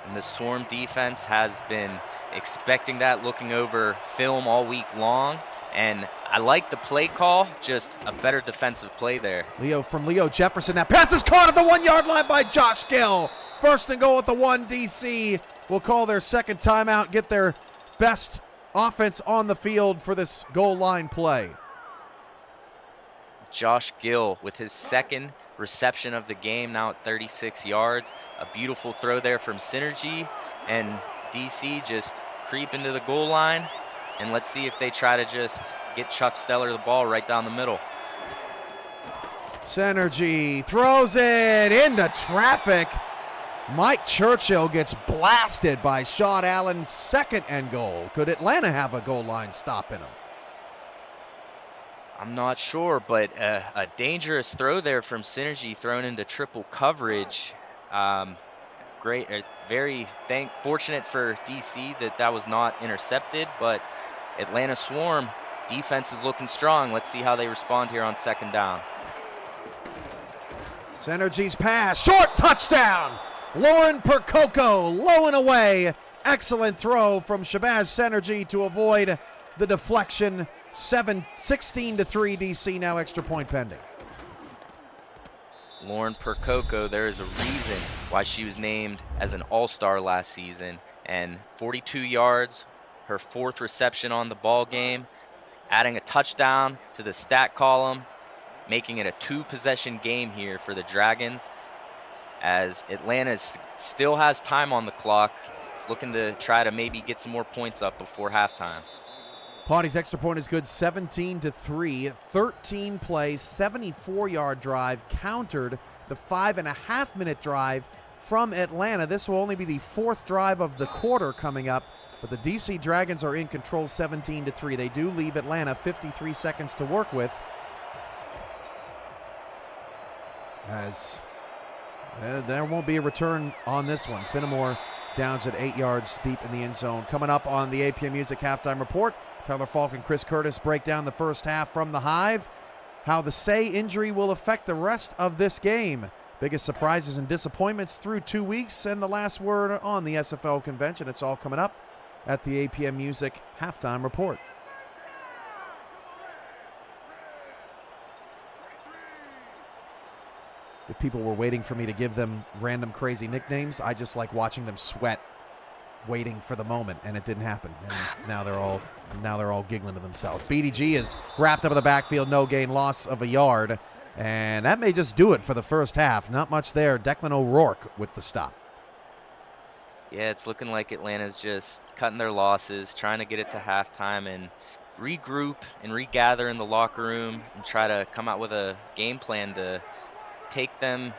And the Swarm defense has been expecting that, looking over film all week long. And I like the play call, just a better defensive play there. Leo Jefferson. That pass is caught at the 1-yard line by Josh Gill. 1st and goal at the 1. DC will call their second timeout, get their best offense on the field for this goal line play. Josh Gill with his 2nd reception of the game, now at 36 yards. A beautiful throw there from Synergy, and DC just creep into the goal line. And let's see if they try to just get Chuck Stellar the ball right down the middle. Synergy throws it into traffic. Mike Churchill gets blasted by Sean Allen. 2nd and goal. Could Atlanta have a goal line stop in them? I'm not sure, but a dangerous throw there from Synergy, thrown into triple coverage. very fortunate for DC that was not intercepted, but Atlanta Swarm defense is looking strong. Let's see how they respond here on second down. Synergy's pass, short touchdown. Lauren Percoco, low and away. Excellent throw from Shabazz Synergy to avoid the deflection. 16-3 DC, now extra point pending. Lauren Percoco, there is a reason why she was named as an all-star last season, and 42 yards, her 4th reception on the ball game, adding a touchdown to the stat column, making it a 2-possession game here for the Dragons, as Atlanta still has time on the clock, looking to try to maybe get some more points up before halftime. Pawnee's extra point is good, 17-3, 13 plays, 74-yard drive, countered the 5.5-minute drive from Atlanta. This will only be the 4th drive of the quarter coming up, but the DC Dragons are in control 17-3. They do leave Atlanta 53 seconds to work with, as there won't be a return on this one. Finnemore downs at 8 yards deep in the end zone. Coming up on the APM Music Halftime Report, Tyler Falk and Chris Curtis break down the first half from the Hive, how the Say injury will affect the rest of this game, biggest surprises and disappointments through 2 weeks, and the last word on the SFL convention. It's all coming up at the APM Music Halftime Report. If people were waiting for me to give them random crazy nicknames, I just like watching them sweat, waiting for the moment, and it didn't happen. And now they're all giggling to themselves. BDG is wrapped up in the backfield, no gain, loss of a yard, and that may just do it for the first half. Not much there. Declan O'Rourke with the stop. Yeah, it's looking like Atlanta's just cutting their losses, trying to get it to halftime and regroup and regather in the locker room and try to come out with a game plan to take them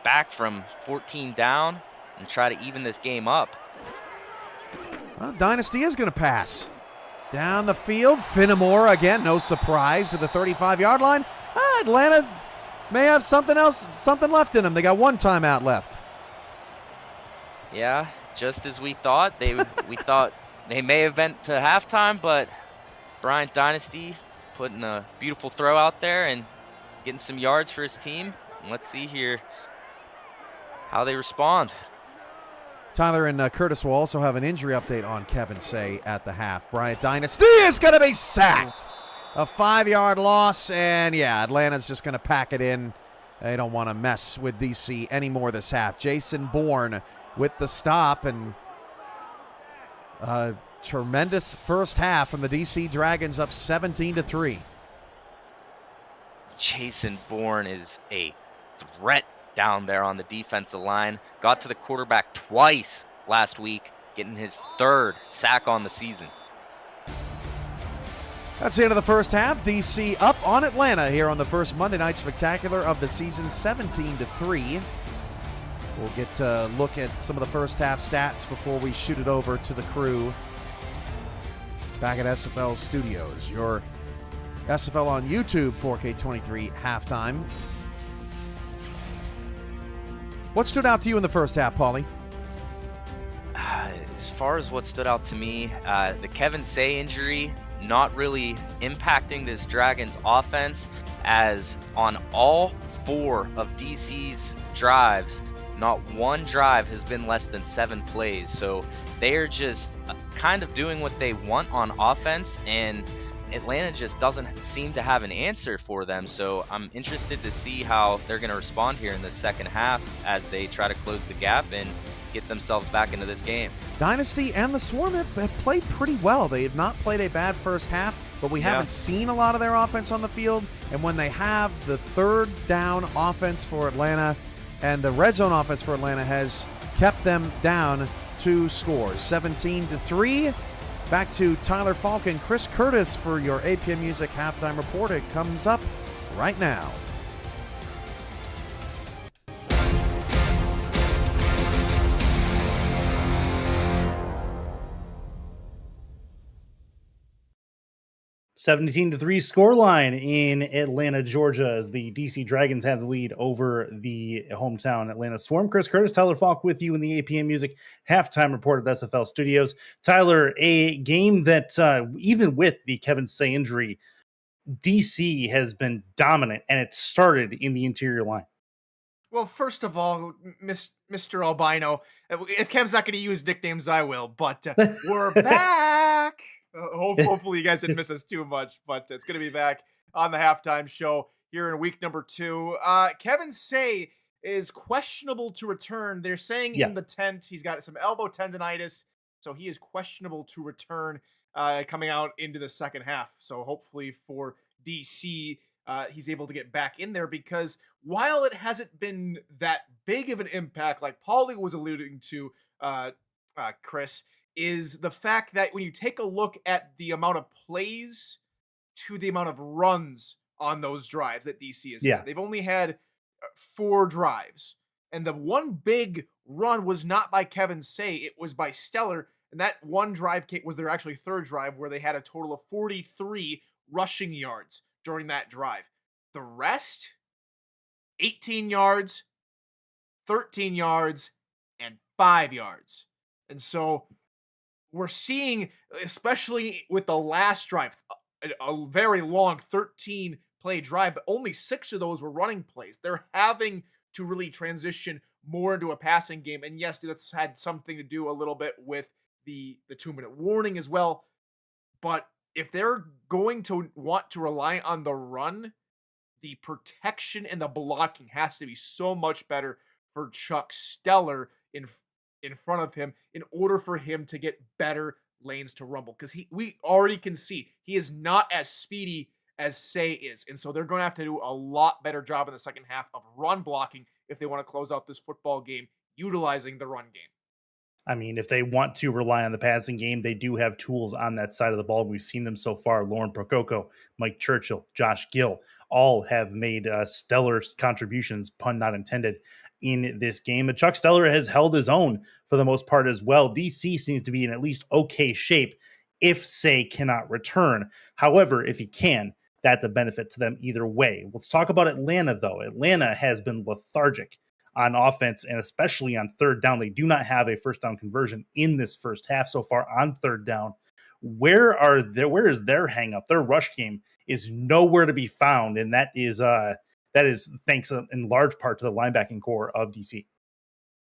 back from 14 down and try to even this game up. Well, Dynasty is going to pass. Down the field, Finnemore again, no surprise, to the 35-yard line. Atlanta may have something left in them. They got one timeout left. Yeah, just as we thought. We thought they may have been to halftime, but Bryant Dynasty putting a beautiful throw out there and getting some yards for his team. And let's see here how they respond. Tyler and Curtis will also have an injury update on Kevin Say at the half. Bryant Dynasty is going to be sacked. A 5-yard loss, and yeah, Atlanta's just going to pack it in. They don't want to mess with DC anymore this half. Jason Bourne with the stop, and a tremendous first half from the DC Dragons, up 17-3. Jason Bourne is a threat down there on the defensive line. Got to the quarterback twice last week, getting his 3rd sack on the season. That's the end of the first half. DC up on Atlanta here on the first Monday Night Spectacular of the season, 17-3. We'll get to look at some of the first half stats before we shoot it over to the crew back at SFL Studios. Your SFL on YouTube 4K23 halftime. What stood out to you in the first half, Paulie? As far as what stood out to me, the Kevin Say injury not really impacting this Dragons offense, as on all 4 of DC's drives, not one drive has been less than 7 plays. So they're just kind of doing what they want on offense, and Atlanta just doesn't seem to have an answer for them. So I'm interested to see how they're going to respond here in the second half as they try to close the gap and get themselves back into this game. Dynasty and the Swarm have played pretty well. They have not played a bad first half, but we haven't seen a lot of their offense on the field. And when they have, the 3rd down offense for Atlanta and the red zone offense for Atlanta has kept them down 2 scores, 17-3. Back to Tyler Falk and Chris Curtis for your APM Music Halftime Report. It comes up right now. 17-3 scoreline in Atlanta, Georgia, as the DC Dragons have the lead over the hometown Atlanta Swarm. Chris Curtis, Tyler Falk with you in the APM Music halftime report at SFL Studios. Tyler, a game that even with the Kevin Say injury, DC has been dominant, and it started in the interior line. Well, first of all, Mr. Albino, if Kev's not going to use nicknames, I will. But we're back. Hopefully, you guys didn't miss us too much, but it's going to be back on the halftime show here in week number 2. Kevin Say is questionable to return. They're saying Yeah. in the tent he's got some elbow tendonitis, so he is questionable to return coming out into the second half. So hopefully for DC, he's able to get back in there because while it hasn't been that big of an impact, like Paulie was alluding to, Chris, is the fact that when you take a look at the amount of plays to the amount of runs on those drives that DC has Yeah. had, they've only had 4 drives. And the one big run was not by Kevin Say, it was by Stellar. And that one drive was their actually third drive where they had a total of 43 rushing yards during that drive. The rest, 18 yards, 13 yards, and 5 yards. And so we're seeing, especially with the last drive, a very long 13 play drive, but only 6 of those were running plays. They're having to really transition more into a passing game. And yes, that's had something to do a little bit with the 2-minute warning as well. But if they're going to want to rely on the run, the protection and the blocking has to be so much better for Chuck Stellar in front of him in order for him to get better lanes to rumble, because we already can see he is not as speedy as Say is, and so they're going to have to do a lot better job in the second half of run blocking if they want to close out this football game utilizing the run game. I mean, if they want to rely on the passing game, they do have tools on that side of the ball. We've seen them so far. Lauren Prococo, Mike Churchill, Josh Gill, all have made stellar contributions, pun not intended, in this game. But Chuck Stellar has held his own for the most part as well. DC seems to be in at least okay shape if Say cannot return. However, if he can, that's a benefit to them either way. Let's talk about Atlanta, though. Atlanta has been lethargic on offense, and especially on third down. They do not have a first down conversion in this first half so far on third down. Where is their hang up? Their rush game is nowhere to be found, and that is thanks in large part to the linebacking core of DC.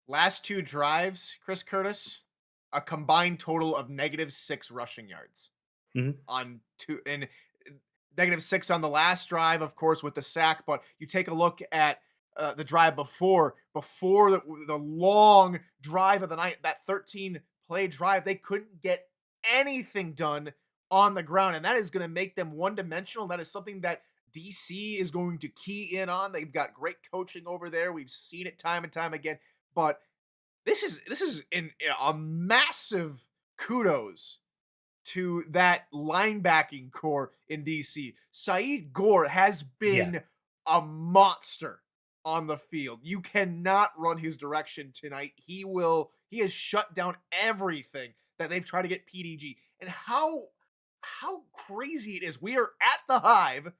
Last 2 drives, Chris Curtis, a combined total of -6 rushing yards on 2, and -6 on the last drive, of course, with the sack. But you take a look at the drive before the long drive of the night, that 13 play drive, they couldn't get anything done on the ground, and that is going to make them one dimensional. That is something that DC is going to key in on. They've got great coaching over there. We've seen it time and time again, but this is a massive kudos to that linebacking core in DC. Saeed Gore has been a monster on the field. You cannot run his direction tonight. He has shut down everything that they've tried to get PDG. And how crazy it is. We are at the Hive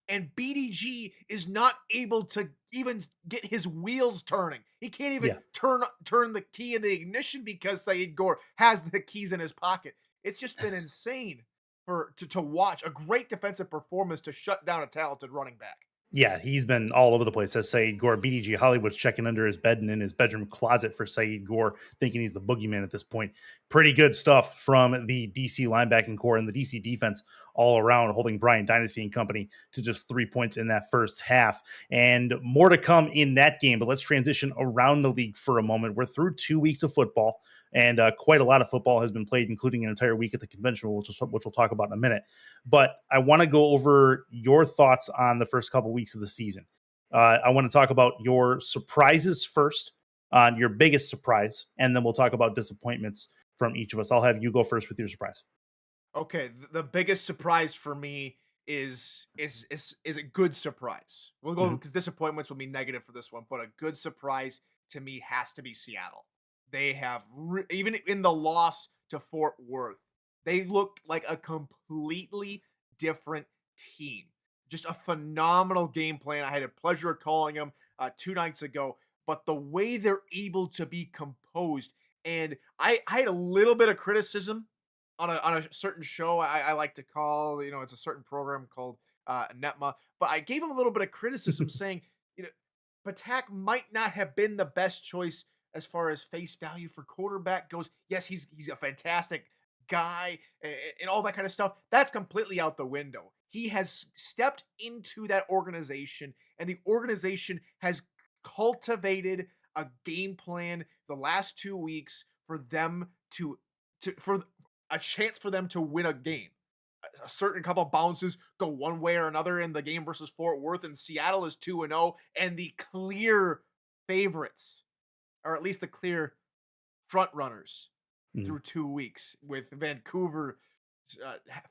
and BDG is not able to even get his wheels turning. He can't even turn the key in the ignition because Saeed Gore has the keys in his pocket. It's just been insane to watch a great defensive performance to shut down a talented running back. Yeah, he's been all over the place. As Saeed Gore, BDG Hollywood's checking under his bed and in his bedroom closet for Saeed Gore, thinking he's the boogeyman at this point. Pretty good stuff from the DC linebacking core and the DC defense all around, holding Brian Dynasty and company to just 3 points in that first half. And more to come in that game, but let's transition around the league for a moment. We're through 2 weeks of football, and quite a lot of football has been played, including an entire week at the convention, which we'll talk about in a minute. But I want to go over your thoughts on the first couple weeks of the season. I want to talk about your surprises first, your biggest surprise, and then we'll talk about disappointments from each of us. I'll have you go first with your surprise. Okay, the biggest surprise for me is a good surprise. We'll go because disappointments will be negative for this one, but a good surprise to me has to be Seattle. They have even in the loss to Fort Worth, they looked like a completely different team. Just a phenomenal game plan. I had a pleasure of calling them 2 nights ago, but the way they're able to be composed, and I had a little bit of criticism on a certain show I like to call, it's a certain program called Netma, but I gave him a little bit of criticism saying, you know, Patak might not have been the best choice as far as face value for quarterback goes. Yes, he's a fantastic guy and all that kind of stuff. That's completely out the window. He has stepped into that organization, and the organization has cultivated a game plan the last 2 weeks for them to for a chance for them to win a game. A certain couple bounces go one way or another in the game versus Fort Worth, and Seattle is 2-0, and the clear favorites, or at least the clear front runners through 2 weeks, with Vancouver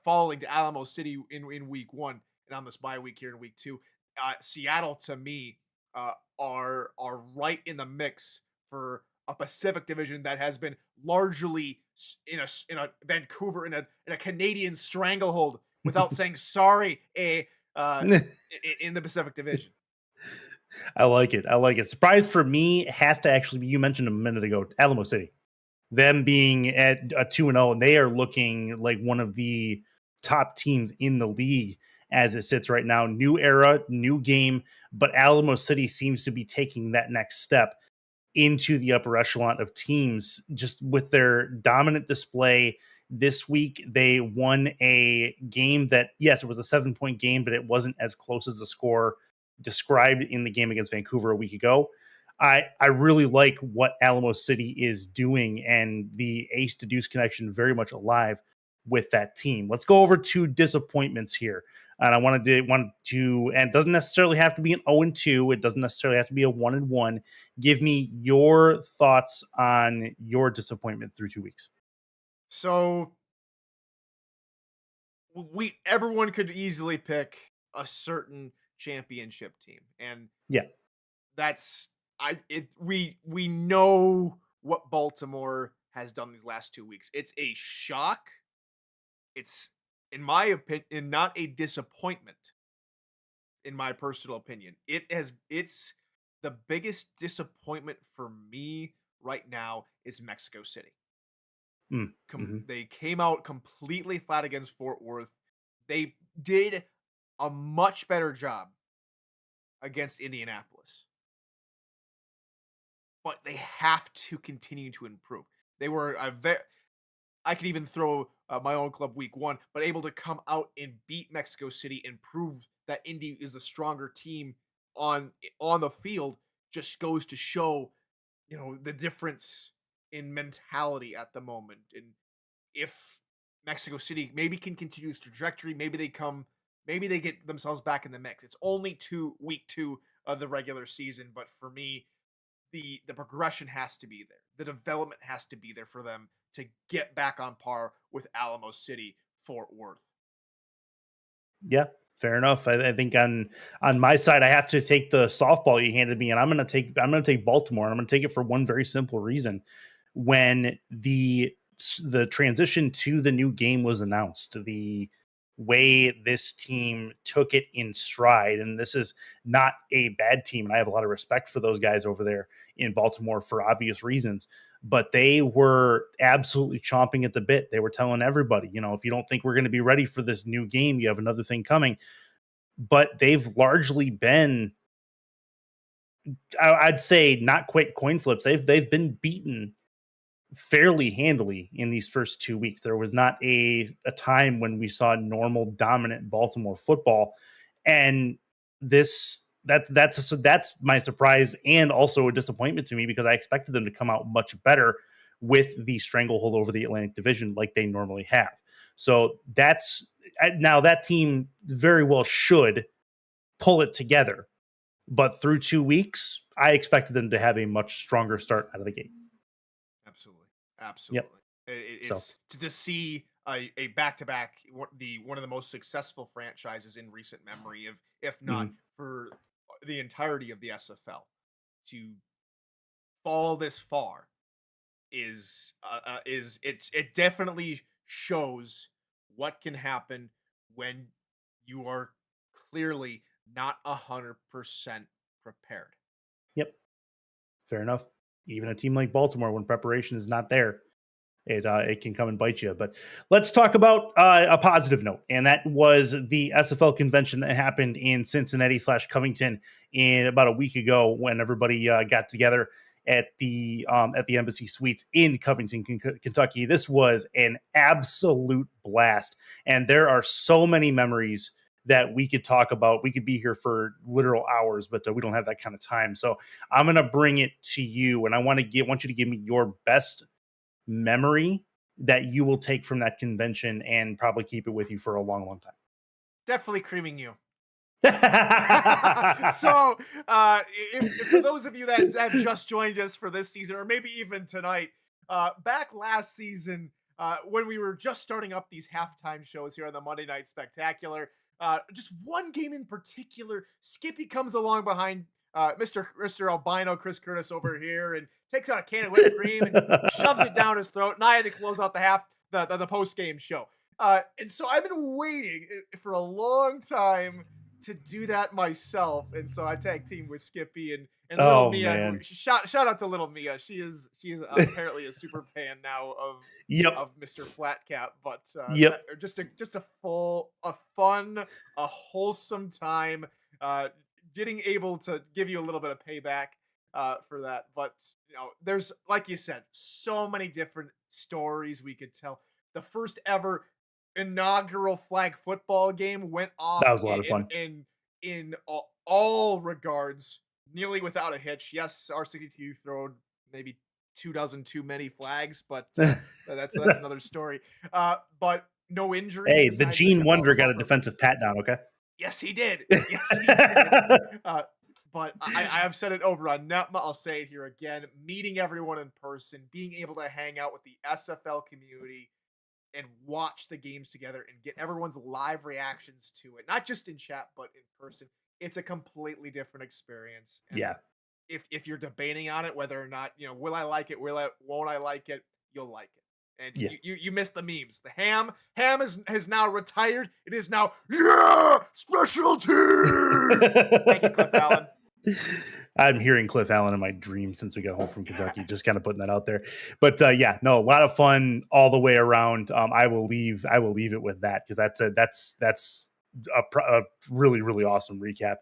falling to Alamo City in week 1 and on this bye week here in week 2. Seattle, to me, are right in the mix for a Pacific Division that has been largely in a Vancouver in a Canadian stranglehold without saying sorry in the Pacific Division. I like it. I like it. Surprise for me has to actually be, you mentioned a minute ago, Alamo City. Them being at a 2-0, and they are looking like one of the top teams in the league as it sits right now. New era, new game, but Alamo City seems to be taking that next step into the upper echelon of teams just with their dominant display. This week, they won a game that, yes, it was a 7-point game, but it wasn't as close as the score described in the game against Vancouver a week ago. I really like what Alamo City is doing, and the Ace to Deuce connection very much alive with that team. Let's go over to disappointments here. And I want to, and it doesn't necessarily have to be an 0-2. It doesn't necessarily have to be a 1-1. Give me your thoughts on your disappointment through 2 weeks. So everyone could easily pick a certain championship team, and Yeah. that's we know what Baltimore has done these last 2 weeks. It's a shock. It's, in my opinion, not a disappointment. In my personal opinion, it's the biggest disappointment for me right now is Mexico City. They came out completely flat against Fort Worth. They did a much better job against Indianapolis, but they have to continue to improve. They were I could even throw my own club week 1, but able to come out and beat Mexico City and prove that Indy is the stronger team on the field just goes to show, the difference in mentality at the moment. And if Mexico City maybe can continue this trajectory, maybe they get themselves back in the mix. It's only week 2 of the regular season, but for me, the progression has to be there. The development has to be there for them to get back on par with Alamo City, Fort Worth. Yeah, fair enough. I think on my side, I have to take the softball you handed me, and I'm going to take Baltimore. And I'm going to take it for one very simple reason. When the transition to the new game was announced, the way this team took it in stride, and this is not a bad team, and I have a lot of respect for those guys over there in Baltimore for obvious reasons, but they were absolutely chomping at the bit. They were telling everybody, if you don't think we're going to be ready for this new game, you have another thing coming. But they've largely been, I'd say, not quite coin flips. They've been beaten fairly handily in these first 2 weeks. There was not a time when we saw normal dominant Baltimore football, and that's my surprise and also a disappointment to me, because I expected them to come out much better with the stranglehold over the Atlantic Division like they normally have. So now that team very well should pull it together, but through 2 weeks, I expected them to have a much stronger start out of the gate. Absolutely. It's to just see a back-to-back, one of the most successful franchises in recent memory, if not for the entirety of the SFL, to fall this far it definitely shows what can happen when you are clearly not 100% prepared. Yep. Fair enough. Even a team like Baltimore, when preparation is not there, it can come and bite you. But let's talk about a positive note, and that was the SFL convention that happened in Cincinnati/Covington in about a week ago, when everybody got together at the Embassy Suites in Covington, Kentucky. This was an absolute blast, and there are so many memories that we could talk about. We could be here for literal hours, but we don't have that kind of time. So I'm going to bring it to you, and I want you to give me your best memory that you will take from that convention and probably keep it with you for a long, long time. Definitely creaming you. So if for those of you that have just joined us for this season, or maybe even tonight, back last season, when we were just starting up these halftime shows here on the Monday Night Spectacular, just one game in particular, Skippy comes along behind Mr. Albino Chris Curtis over here and takes out a can of whipped cream and shoves it down his throat, and I had to close out the post-game show. And so I've been waiting for a long time to do that myself, and so I tag team with Skippy and little Mia. Shout out to little Mia. She is apparently a super fan now of Mr. Flatcap. But just a fun, a wholesome time. Getting able to give you a little bit of payback for that. But there's, like you said, so many different stories we could tell. The first ever inaugural flag football game went off. That was a lot of fun. In all regards, nearly without a hitch. Yes, R62 throwed maybe 24 too many flags, but that's another story. But no injuries. Hey, the Gene Wonder got a defensive pat down, okay? Yes, he did. Yes, he did. But I have said it over on NEPMA. I'll say it here again. Meeting everyone in person, being able to hang out with the SFL community and watch the games together and get everyone's live reactions to it, not just in chat, but in person. It's a completely different experience. And if you're debating on it, whether or not, will I like it? Won't I like it? You'll like it. And you missed the memes. The ham has now retired. It is now special team. Thank you, Cliff Allen. I'm hearing Cliff Allen in my dreams since we got home from Kentucky. Just kind of putting that out there. But a lot of fun all the way around. I will leave it with that, because that's a really, really awesome recap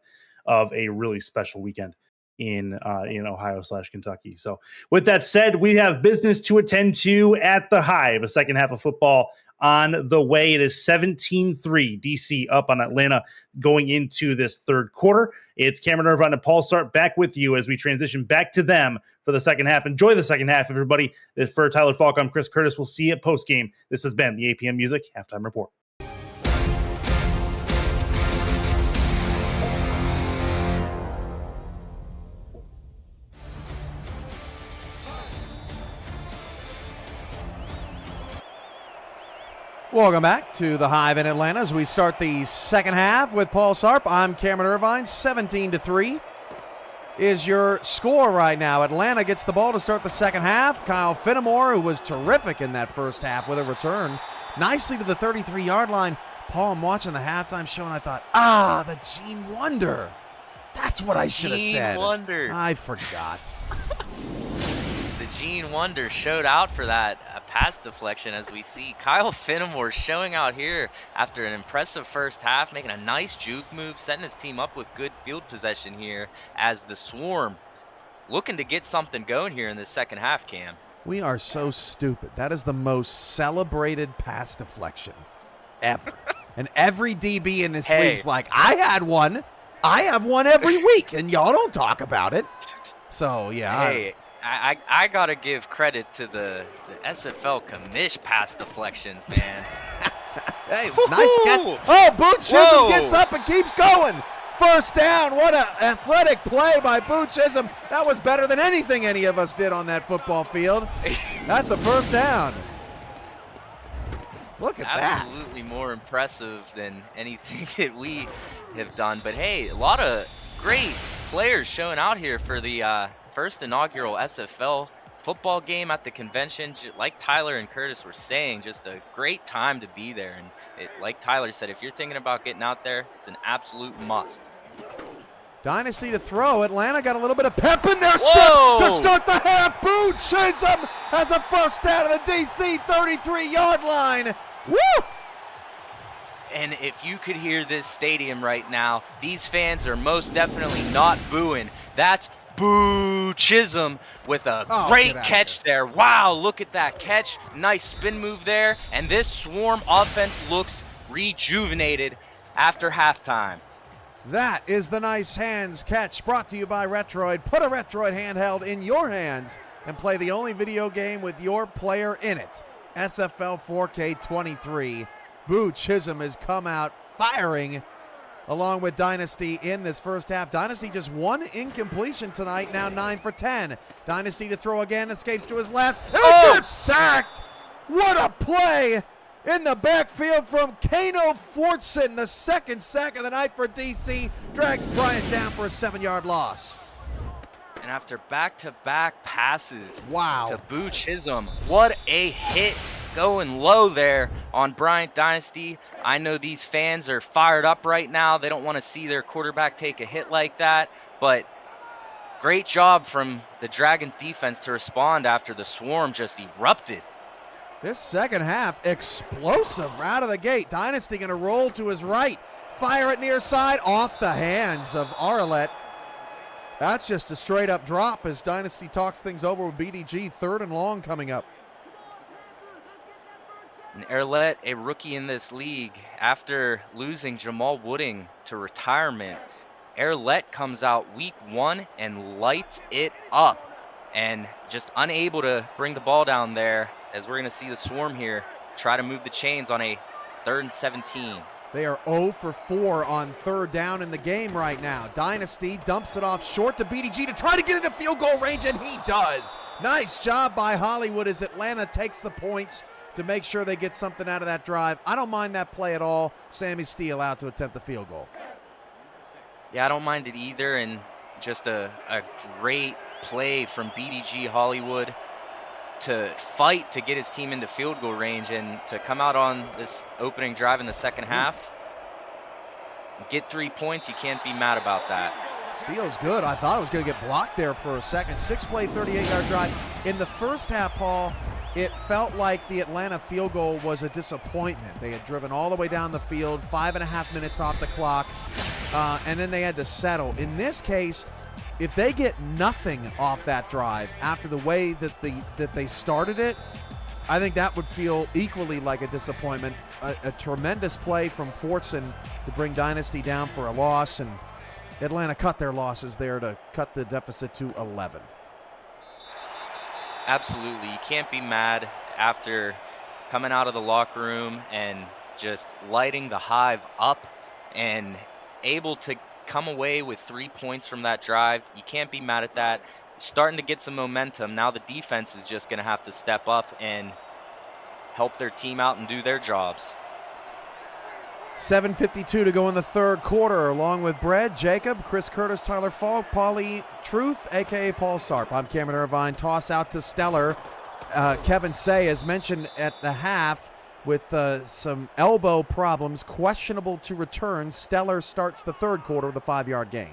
of a really special weekend in Ohio/Kentucky. So with that said, we have business to attend to at the Hive. A second half of football on the way. It is 17-3 DC up on Atlanta going into this third quarter. It's Cameron Irvine and Paul Sart back with you as we transition back to them for the second half. Enjoy the second half, everybody. For Tyler Falk, I'm Chris Curtis. We'll see you at postgame. This has been the APM Music Halftime Report. Welcome back to the Hive in Atlanta as we start the second half with Paul Sarp. I'm Cameron Irvine. 17-3 is your score right now. Atlanta gets the ball to start the second half. Kyle Fenimore, who was terrific in that first half with a return, nicely to the 33-yard line. Paul, I'm watching the halftime show and I thought, the Gene Wonder. That's what I should have said. Gene Wonder. I forgot. The Gene Wonder showed out for that pass deflection, as we see Kyle Fenimore showing out here after an impressive first half, making a nice juke move, setting his team up with good field possession here as the Swarm looking to get something going here in this second half, Cam. We are so stupid. That is the most celebrated pass deflection ever. And every DB in this league's like, I had one. I have one every week, and y'all don't talk about it. So, yeah. Hey, I got to give credit to the SFL commish pass deflections, man. Hey, nice catch. Oh, Boot Chisholm gets up and keeps going. First down. What an athletic play by Boot Chisholm. That was better than anything any of us did on that football field. That's a first down. Look at that. Absolutely more impressive than anything that we have done. But, hey, a lot of great players showing out here for the first inaugural SFL football game at the convention, like Tyler and Curtis were saying, just a great time to be there. And like Tyler said, if you're thinking about getting out there, it's an absolute must. Dynasty to throw. Atlanta got a little bit of pep in their Whoa! step to start the half. Boo Chisholm has a first down at the DC 33-yard line. Woo! And if you could hear this stadium right now, these fans are most definitely not booing. That's Boo Chisholm with a great catch there. Wow, look at that catch. Nice spin move there. And this Swarm offense looks rejuvenated after halftime. That is the nice hands catch brought to you by Retroid. Put a Retroid handheld in your hands and play the only video game with your player in it. SFL 4K23. Boo Chisholm has come out firing along with Dynasty in this first half. Dynasty just one incompletion tonight, now 9 for 10. Dynasty to throw again, escapes to his left. And gets sacked! What a play in the backfield from Kano Fortson. The second sack of the night for DC drags Bryant down for a 7-yard loss. And after back-to-back passes to Boo Chisholm, what a hit going low there on Bryant Dynasty. I know these fans are fired up right now. They don't want to see their quarterback take a hit like that, but great job from the Dragons defense to respond after the Swarm just erupted. This second half, explosive out of the gate. Dynasty going to roll to his right. Fire it near side, off the hands of Arlette. That's just a straight up drop as Dynasty talks things over with BDG. 3rd and long coming up. And Arlette, a rookie in this league, after losing Jamal Wooding to retirement, Arlette comes out week 1 and lights it up. And just unable to bring the ball down there, as we're going to see the Swarm here try to move the chains on a 3rd and 17. They are 0 for 4 on 3rd down in the game right now. Dynasty dumps it off short to BDG to try to get into field goal range, and he does. Nice job by Hollywood as Atlanta takes the points to make sure they get something out of that drive. I don't mind that play at all. Sammy Steele out to attempt the field goal. Yeah, I don't mind it either, and just a great play from BDG Hollywood to fight to get his team into field goal range and to come out on this opening drive in the second half. Get 3 points, you can't be mad about that. Steele's good. I thought it was going to get blocked there for a second. 6-play, 38-yard drive. In the first half, Paul, it felt like the Atlanta field goal was a disappointment. They had driven all the way down the field, 5.5 minutes off the clock, and then they had to settle. In this case, if they get nothing off that drive after the way that they started it, I think that would feel equally like a disappointment. A tremendous play from Fortson to bring Dynasty down for a loss, and Atlanta cut their losses there to cut the deficit to 11. Absolutely. You can't be mad after coming out of the locker room and just lighting the hive up and able to come away with 3 points from that drive. You can't be mad at that. Starting to get some momentum. Now the defense is just going to have to step up and help their team out and do their jobs. 7:52 to go in the 3rd quarter. Along with Brad, Jacob, Chris Curtis, Tyler Falk, Paulie Truth, a.k.a. Paul Sarp. I'm Cameron Irvine. Toss out to Stellar. Kevin Say, as mentioned at the half, with some elbow problems, questionable to return. Stellar starts the 3rd quarter with a 5-yard gain.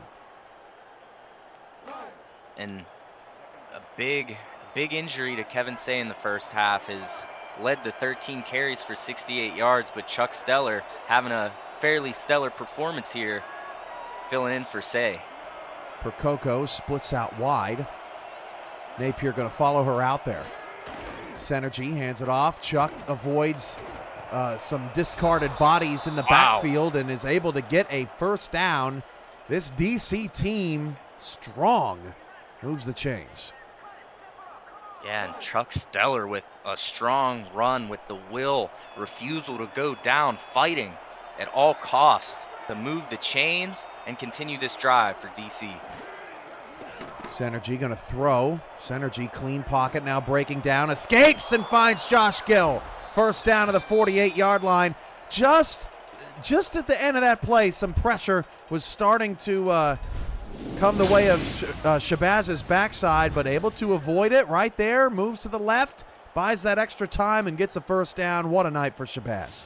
And a big injury to Kevin Say in the first half has led to 13 carries for 68 yards, but Chuck Stellar having a fairly stellar performance here, filling in for Say. Percoco splits out wide. Napier going to follow her out there. Synergy hands it off. Chuck avoids some discarded bodies in the backfield and is able to get a first down. This DC team, strong, moves the chains. Yeah, and Chuck Stellar with a strong run with the refusal to go down, fighting at all costs to move the chains and continue this drive for DC. Synergy going to throw. Synergy clean pocket, now breaking down, escapes and finds Josh Gill. First down to the 48-yard line. Just at the end of that play, some pressure was starting to come the way of Shabazz's backside, but able to avoid it right there. Moves to the left, buys that extra time, and gets a first down. What a night for Shabazz.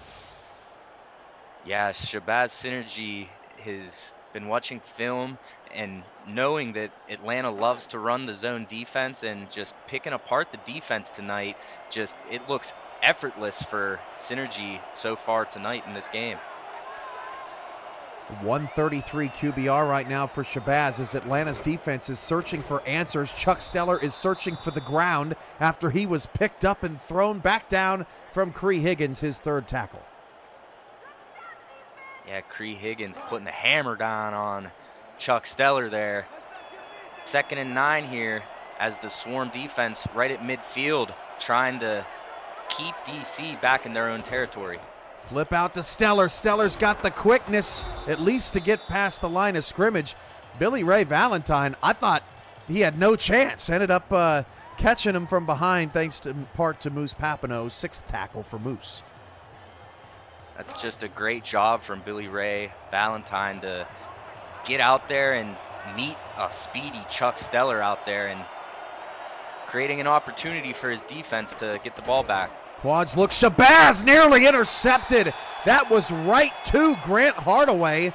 Yeah, Shabazz Synergy has been watching film and knowing that Atlanta loves to run the zone defense and just picking apart the defense tonight. Just, it looks effortless for Synergy so far tonight in this game. 133 QBR right now for Shabazz as Atlanta's defense is searching for answers. Chuck Steller is searching for the ground after he was picked up and thrown back down from Cree Higgins, his third tackle. Yeah, Cree Higgins putting the hammer down on Chuck Steller there. 2nd and 9 here as the Swarm defense right at midfield trying to keep DC back in their own territory. Flip out to Steller. Steller's got the quickness, at least to get past the line of scrimmage. Billy Ray Valentine, I thought he had no chance. Ended up catching him from behind thanks to part to Moose Papineau, 6th tackle for Moose. That's just a great job from Billy Ray Valentine to get out there and meet a speedy Chuck Steller out there and creating an opportunity for his defense to get the ball back. Quads look, Shabazz nearly intercepted. That was right to Grant Hardaway.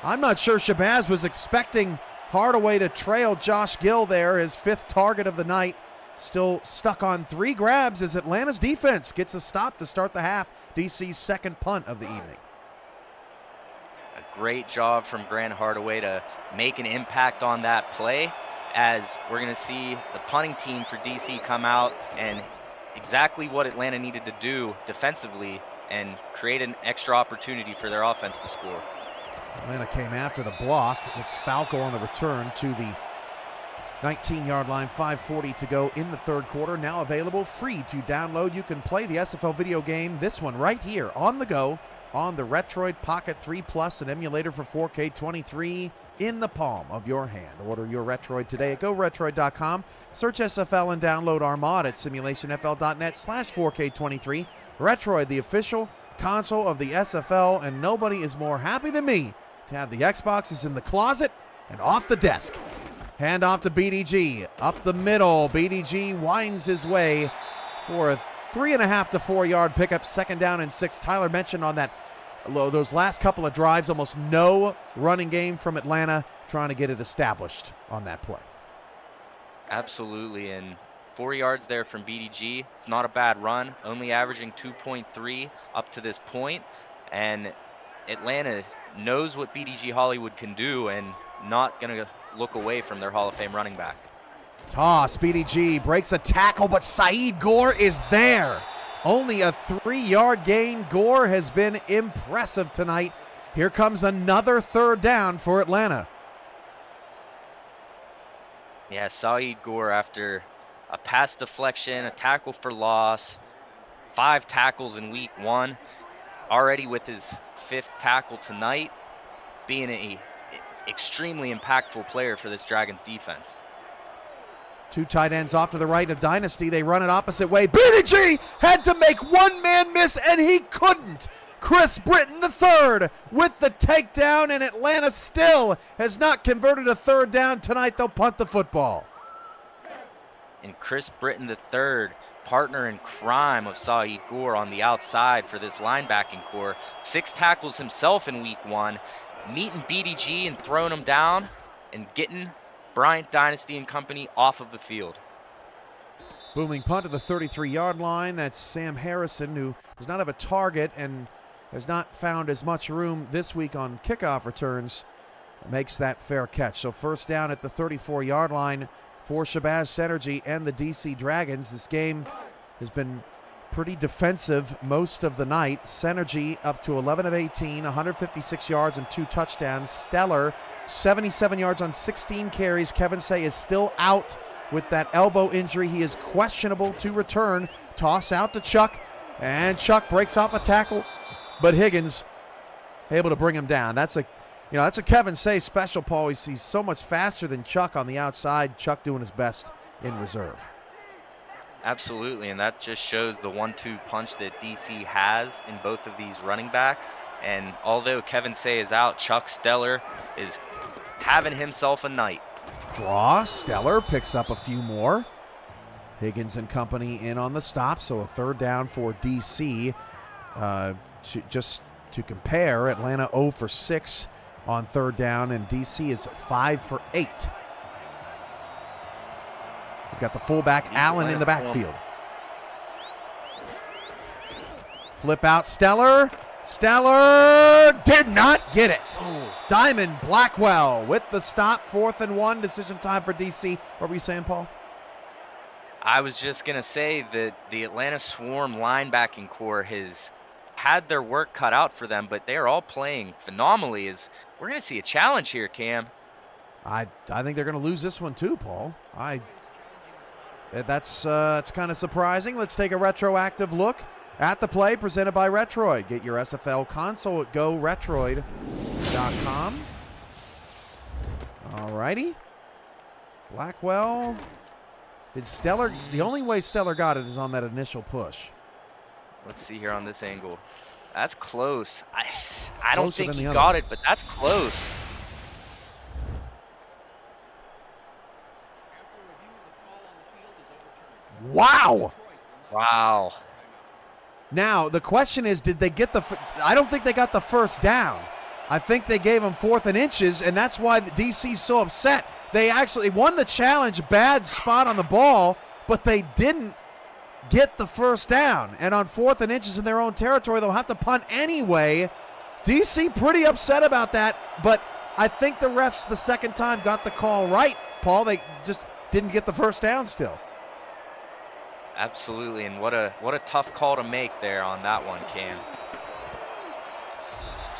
I'm not sure Shabazz was expecting Hardaway to trail Josh Gill there, his 5th target of the night. Still stuck on 3 grabs as Atlanta's defense gets a stop to start the half. DC's 2nd punt of the evening. A great job from Grant Hardaway to make an impact on that play, as we're going to see the punting team for DC come out and exactly what Atlanta needed to do defensively and create an extra opportunity for their offense to score. Atlanta came after the block. It's Falco on the return to the 19-yard line, 5:40 to go in the 3rd quarter. Now available free to download. You can play the SFL video game, this one right here, on the go, on the Retroid Pocket 3 Plus, an emulator for 4K 23 in the palm of your hand. Order your Retroid today at GoRetroid.com. Search SFL and download our mod at simulationfl.net/4K23. Retroid, the official console of the SFL, and nobody is more happy than me to have the Xboxes in the closet and off the desk. Hand off to BDG, up the middle. BDG winds his way for a 3.5 to 4 yard pickup, 2nd down and 6. Tyler mentioned on that those last couple of drives, almost no running game from Atlanta, trying to get it established on that play. Absolutely, and 4 yards there from BDG. It's not a bad run, only averaging 2.3 up to this point, and Atlanta knows what BDG Hollywood can do and not going to look away from their Hall of Fame running back. Toss, BDG breaks a tackle, but Saeed Gore is there. Only a 3-yard gain. Gore has been impressive tonight. Here comes another 3rd down for Atlanta. Yeah, Saeed Gore, after a pass deflection, a tackle for loss, 5 tackles in week 1, already with his 5th tackle tonight, being a extremely impactful player for this Dragons defense. 2 tight ends off to the right of Dynasty. They run it opposite way. BDG had to make one man miss, and he couldn't. Chris Britton III with the takedown, and Atlanta still has not converted a 3rd down tonight. They'll punt the football. And Chris Britton III, partner in crime of Saeed Gore on the outside for this linebacking core. 6 tackles himself in week 1, meeting BDG and throwing him down and getting Bryant Dynasty and company off of the field. Booming punt to the 33-yard line. That's Sam Harrison, who does not have a target and has not found as much room this week on kickoff returns. Makes that fair catch. So 1st down at the 34-yard line for Shabazz Synergy and the DC Dragons. This game has been pretty defensive most of the night. Synergy up to 11 of 18, 156 yards and 2 touchdowns. Steller, 77 yards on 16 carries. Kevin Say is still out with that elbow injury. He is questionable to return. Toss out to Chuck, and Chuck breaks off a tackle, but Higgins able to bring him down. That's a Kevin Say special, Paul. He's so much faster than Chuck on the outside. Chuck doing his best in reserve. Absolutely, and that just shows the 1-2 punch that DC has in both of these running backs. And although Kevin Say is out, Chuck Steller is having himself a night. Draw. Stellar picks up a few more. Higgins and company in on the stop, so a third down for DC. Just to compare, Atlanta 0 for 6 on third down, and DC is 5 for 8. We've got the fullback Allen in the backfield. Flip out Stellar. Stellar did not get it. Oh. Diamond Blackwell with the stop, 4th and 1. Decision time for DC. What were you saying, Paul? I was just going to say that the Atlanta Swarm linebacking core has had their work cut out for them, but they are all playing phenomenally. We're going to see a challenge here, Cam. I think they're going to lose this one too, Paul. That's kind of surprising. Let's take a retroactive look at the play presented by Retroid. Get your SFL console at goretroid.com. All righty. Blackwell. Did Stellar? The only way Stellar got it is on that initial push. Let's see here on this angle. That's close. I don't think he than the got other. it, but that's close. Wow. Wow. Now, the question is, did they get I don't think they got the first down. I think they gave them 4th and inches, and that's why the DC's so upset. They actually won the challenge, bad spot on the ball, but they didn't get the first down. And on 4th and inches in their own territory, they'll have to punt anyway. DC pretty upset about that, but I think the refs the second time got the call right, Paul. They just didn't get the first down still. Absolutely, and what a tough call to make there on that one, Cam.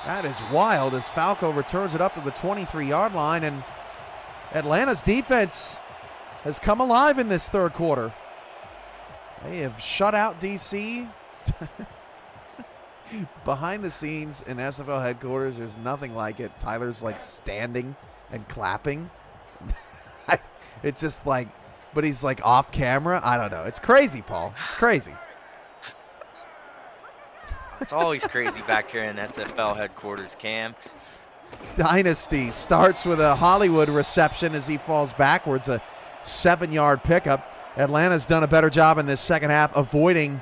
That is wild as Falco returns it up to the 23-yard line, and Atlanta's defense has come alive in this third quarter. They have shut out DC. Behind the scenes in SFL headquarters, there's nothing like it. Tyler's like standing and clapping. It's just like, but he's like off camera. I don't know. It's crazy, Paul. It's crazy. It's always crazy back here in SFL headquarters, Cam. Dynasty starts with a Hollywood reception as he falls backwards, a 7-yard pickup. Atlanta's done a better job in this second half avoiding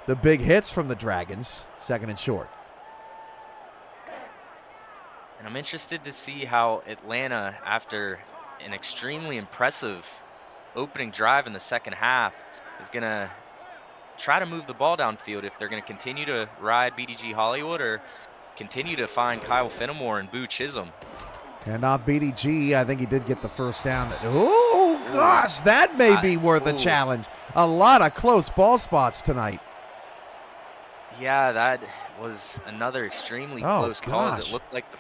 the big hits from the Dragons. 2nd and short. And I'm interested to see how Atlanta, after an extremely impressive opening drive in the second half, is going to try to move the ball downfield, if they're going to continue to ride BDG Hollywood or continue to find Kyle Fenimore and Boo Chisholm. And not BDG. I think he did get the first down. Oh, gosh, that may be worth a challenge. A lot of close ball spots tonight. Yeah, that was another extremely close call. It looked like the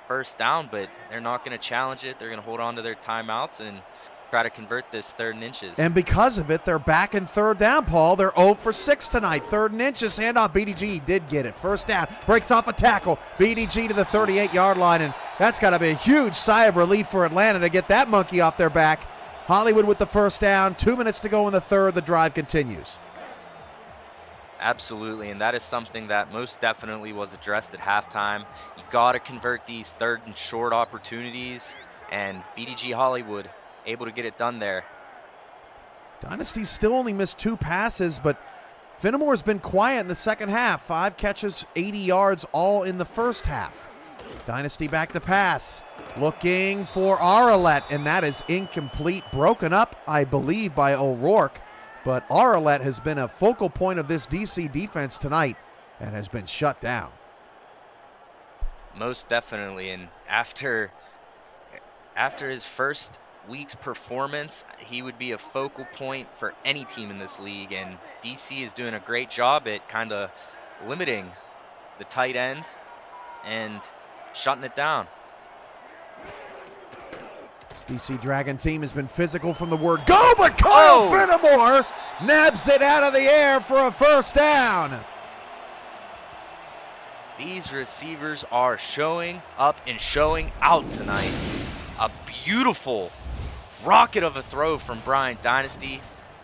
first down, but they're not going to challenge it. They're going to hold on to their timeouts and try to convert this 3rd and inches. And because of it, they're back in 3rd down, Paul. They're 0 for 6 tonight. 3rd and inches. Handoff. BDG did get it. First down. Breaks off a tackle. BDG to the 38-yard line. And that's got to be a huge sigh of relief for Atlanta to get that monkey off their back. Hollywood with the first down. 2 minutes to go in the third. The drive continues. Absolutely, and that is something that most definitely was addressed at halftime. You got to convert these 3rd and short opportunities, and BDG Hollywood able to get it done there. Dynasty still only missed 2 passes, but Fenimore's been quiet in the second half. 5 catches, 80 yards, all in the first half. Dynasty back to pass. Looking for Arlette, and that is incomplete. Broken up, I believe, by O'Rourke. But Arlette has been a focal point of this DC defense tonight and has been shut down. Most definitely, and after his first week's performance, he would be a focal point for any team in this league, and DC is doing a great job at kind of limiting the tight end and shutting it down. This DC Dragon team has been physical from the word go, but Kyle Fenimore nabs it out of the air for a first down. These receivers are showing up and showing out tonight. A beautiful rocket of a throw from Bryant Dynasty,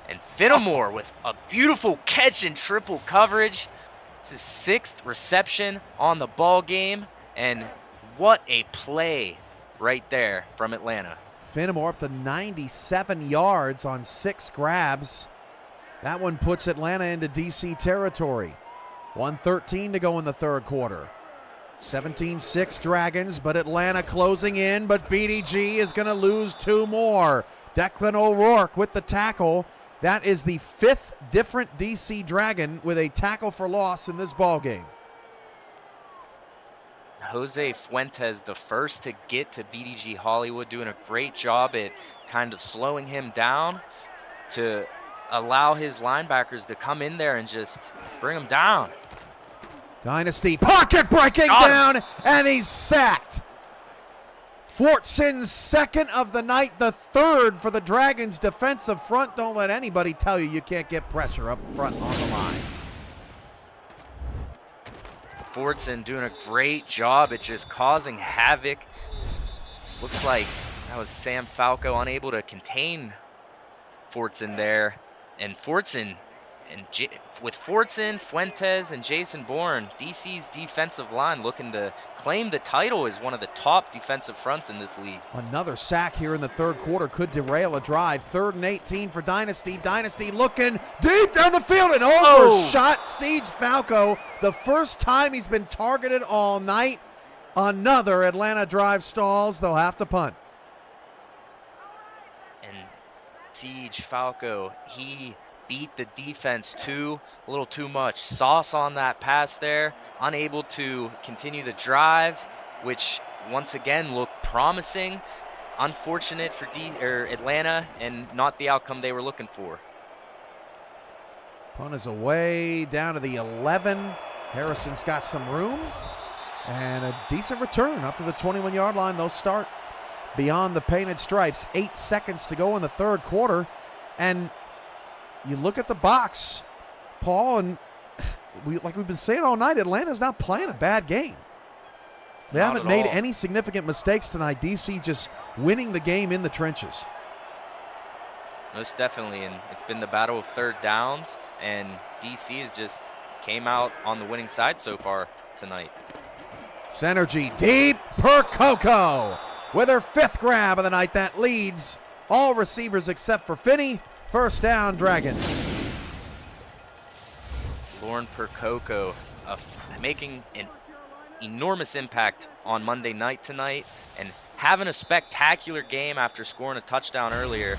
and Fenimore with a beautiful catch in triple coverage. It's his 6th reception on the ball game, and what a play right there from Atlanta. Finnemore up to 97 yards on 6 grabs. That one puts Atlanta into DC territory. 1:13 to go in the third quarter. 17-6 Dragons, but Atlanta closing in, but BDG is going to lose 2 more. Declan O'Rourke with the tackle. That is the 5th different DC Dragon with a tackle for loss in this ball game. Jose Fuentes, the first to get to BDG Hollywood, doing a great job at kind of slowing him down to allow his linebackers to come in there and just bring him down. Dynasty pocket breaking down, and he's sacked. Fortson's second of the night, the third for the Dragons defensive front. Don't let anybody tell you can't get pressure up front on the line. Fortson doing a great job at just causing havoc. Looks like that was Sam Falco unable to contain Fortson there. And Fortson, with Fortson, Fuentes, and Jason Bourne, DC's defensive line looking to claim the title as one of the top defensive fronts in this league. Another sack here in the third quarter could derail a drive. 3rd and 18 for Dynasty. Dynasty looking deep down the field and overshot Siege Falco. The first time he's been targeted all night. Another Atlanta drive stalls. They'll have to punt. And Siege Falco, he beat the defense a little too much. Sauce on that pass there, unable to continue the drive, which once again looked promising. Unfortunate for Atlanta, and not the outcome they were looking for. Punt is away down to the 11. Harrison's got some room and a decent return up to the 21-yard line. They'll start beyond the painted stripes. 8 seconds to go in the third quarter, and you look at the box, Paul, and like we've been saying all night, Atlanta's not playing a bad game. They haven't made any significant mistakes tonight. DC just winning the game in the trenches. Most definitely, and it's been the battle of third downs, and DC has just came out on the winning side so far tonight. Synergy deep, Percoco with her 5th grab of the night. That leads all receivers except for Finney. First down, Dragons. Lauren Percoco making an enormous impact on Monday night tonight and having a spectacular game after scoring a touchdown earlier.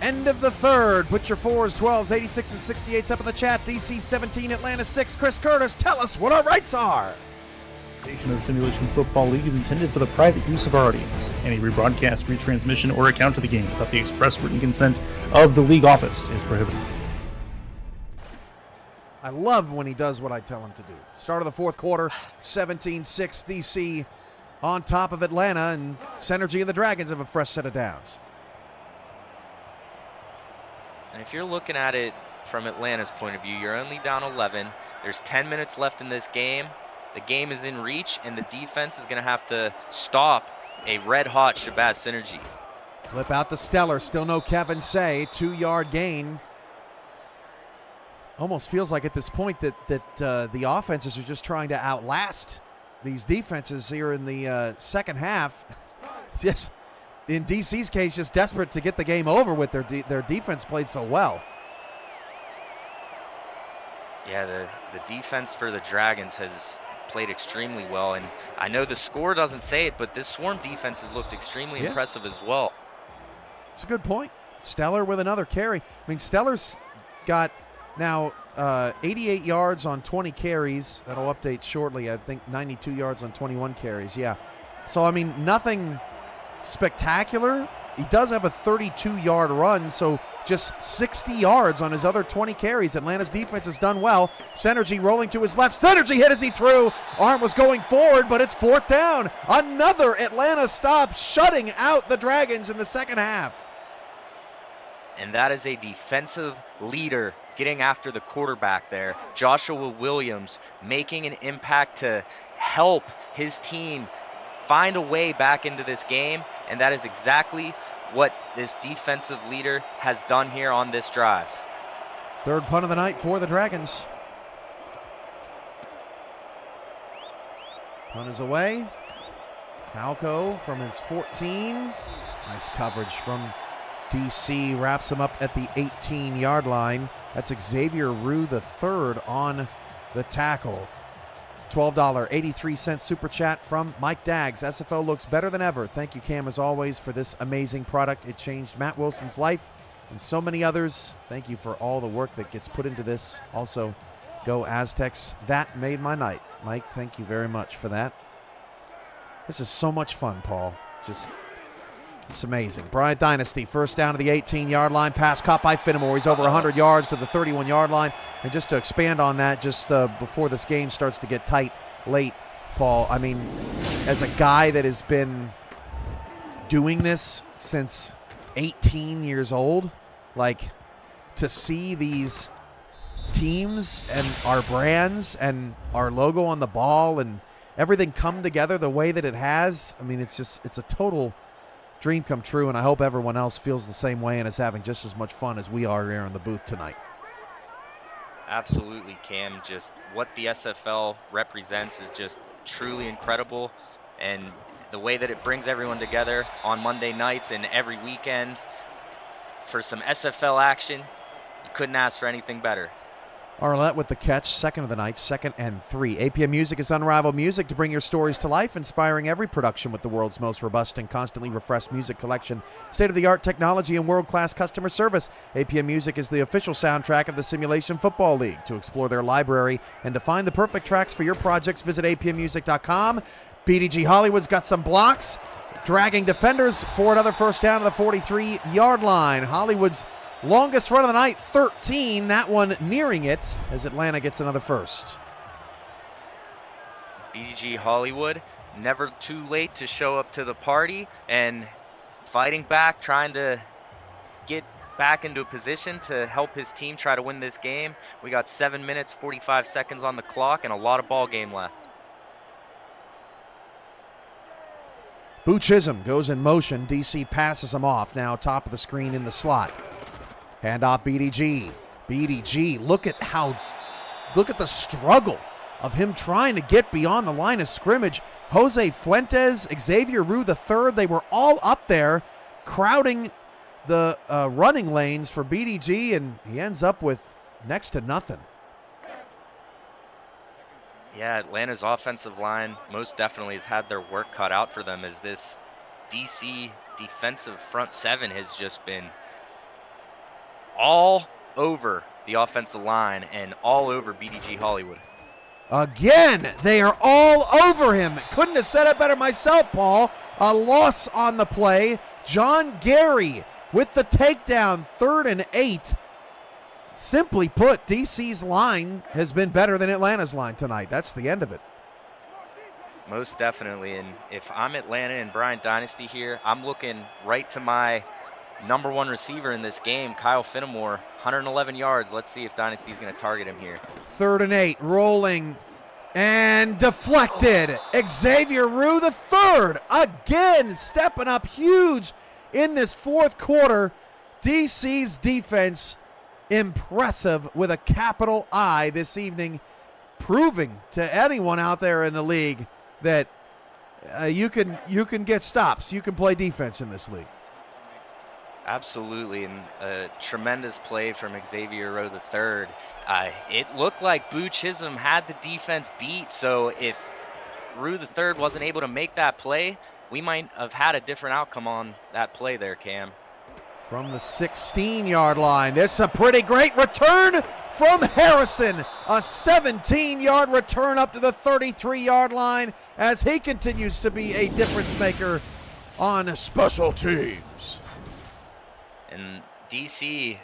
End of the third. Put your 4s, 12s, 86s, and 68s up in the chat. DC 17, Atlanta 6. Chris Curtis, tell us what our rights are. Of the Simulation Football League is intended for the private use of our audience. Any rebroadcast, retransmission, or account of the game without the express written consent of the league office is prohibited. I love when he does what I tell him to do. Start of the fourth quarter, 17-6 DC on top of Atlanta, and Synergy and the Dragons have a fresh set of downs. And if you're looking at it from Atlanta's point of view, you're only down 11. There's 10 minutes left in this game. The game is in reach, and the defense is going to have to stop a red-hot Shabazz Synergy. Flip out to Stellar. Still no Kevin Say. 2-yard gain. Almost feels like at this point that the offenses are just trying to outlast these defenses here in the second half. Just in DC's case, just desperate to get the game over with. Their defense played so well. Yeah, the defense for the Dragons has played extremely well, and I know the score doesn't say it, but this Swarm defense has looked extremely impressive as well. It's a good point. Stellar with another carry. I mean, Stellar's got now 88 yards on 20 carries. That'll update shortly. I think 92 yards on 21 carries. Yeah. So, I mean, nothing spectacular. He does have a 32-yard run, so just 60 yards on his other 20 carries. Atlanta's defense has done well. Synergy rolling to his left. Synergy hit as he threw. Arm was going forward, but it's 4th down. Another Atlanta stop, shutting out the Dragons in the second half. And that is a defensive leader getting after the quarterback there. Joshua Williams making an impact to help his team find a way back into this game, and that is exactly what this defensive leader has done here on this drive. Third punt of the night for the Dragons. Punt is away. Falco from his 14. Nice coverage from DC. Wraps him up at the 18-yard line. That's Xavier Rue III on the tackle. $12.83 super chat from Mike Daggs. SFL looks better than ever. Thank you, Cam, as always, for this amazing product. It changed Matt Wilson's life and so many others. Thank you for all the work that gets put into this. Also, go Aztecs. That made my night. Mike, thank you very much for that. This is so much fun, Paul. It's amazing. Bryant Dynasty, first down to the 18-yard line. Pass caught by Finnemore. He's over 100 yards to the 31-yard line. And just to expand on that, just before this game starts to get tight late, Paul, I mean, as a guy that has been doing this since 18 years old, like, to see these teams and our brands and our logo on the ball and everything come together the way that it has, I mean, it's a total dream come true, and I hope everyone else feels the same way and is having just as much fun as we are here in the booth tonight. Absolutely, Cam. Just what the SFL represents is just truly incredible, and the way that it brings everyone together on Monday nights and every weekend for some SFL action, you couldn't ask for anything better. Arlette with the catch, second of the night, 2nd and 3. APM Music is unrivaled music to bring your stories to life, inspiring every production with the world's most robust and constantly refreshed music collection, state-of-the-art technology, and world-class customer service. APM Music is the official soundtrack of the Simulation Football League. To explore their library and to find the perfect tracks for your projects, visit apmmusic.com. BDG Hollywood's got some blocks, dragging defenders for another first down to the 43-yard line. Hollywood's longest run of the night, 13. That one nearing it as Atlanta gets another first. BG Hollywood, never too late to show up to the party and fighting back, trying to get back into a position to help his team try to win this game. We got 7 minutes, 45 seconds on the clock and a lot of ball game left. Boo Chisholm goes in motion. DC passes him off. Now top of the screen in the slot. Handoff BDG. BDG, look at the struggle of him trying to get beyond the line of scrimmage. Jose Fuentes, Xavier Rue III, they were all up there crowding the running lanes for BDG, and he ends up with next to nothing. Yeah, Atlanta's offensive line most definitely has had their work cut out for them, as this DC defensive front seven has just been all over the offensive line and all over BDG Hollywood. Again, they are all over him. Couldn't have said it better myself, Paul. A loss on the play. John Gary with the takedown, 3rd and 8. Simply put, DC's line has been better than Atlanta's line tonight. That's the end of it. Most definitely, and if I'm Atlanta and Bryant Dynasty here, I'm looking right to my number one receiver in this game, Kyle Finnemore, 111 yards. Let's see if Dynasty's going to target him here. 3rd and 8, rolling and deflected. Xavier Rue III again stepping up huge in this fourth quarter. DC's defense impressive with a capital I this evening, proving to anyone out there in the league that you can get stops. You can play defense in this league. Absolutely, and a tremendous play from Xavier Rue III. It looked like Boo Chisholm had the defense beat, so if Rue III wasn't able to make that play, we might have had a different outcome on that play there, Cam. From the 16-yard line, this is a pretty great return from Harrison. A 17-yard return up to the 33-yard line as he continues to be a difference maker on special teams. And DC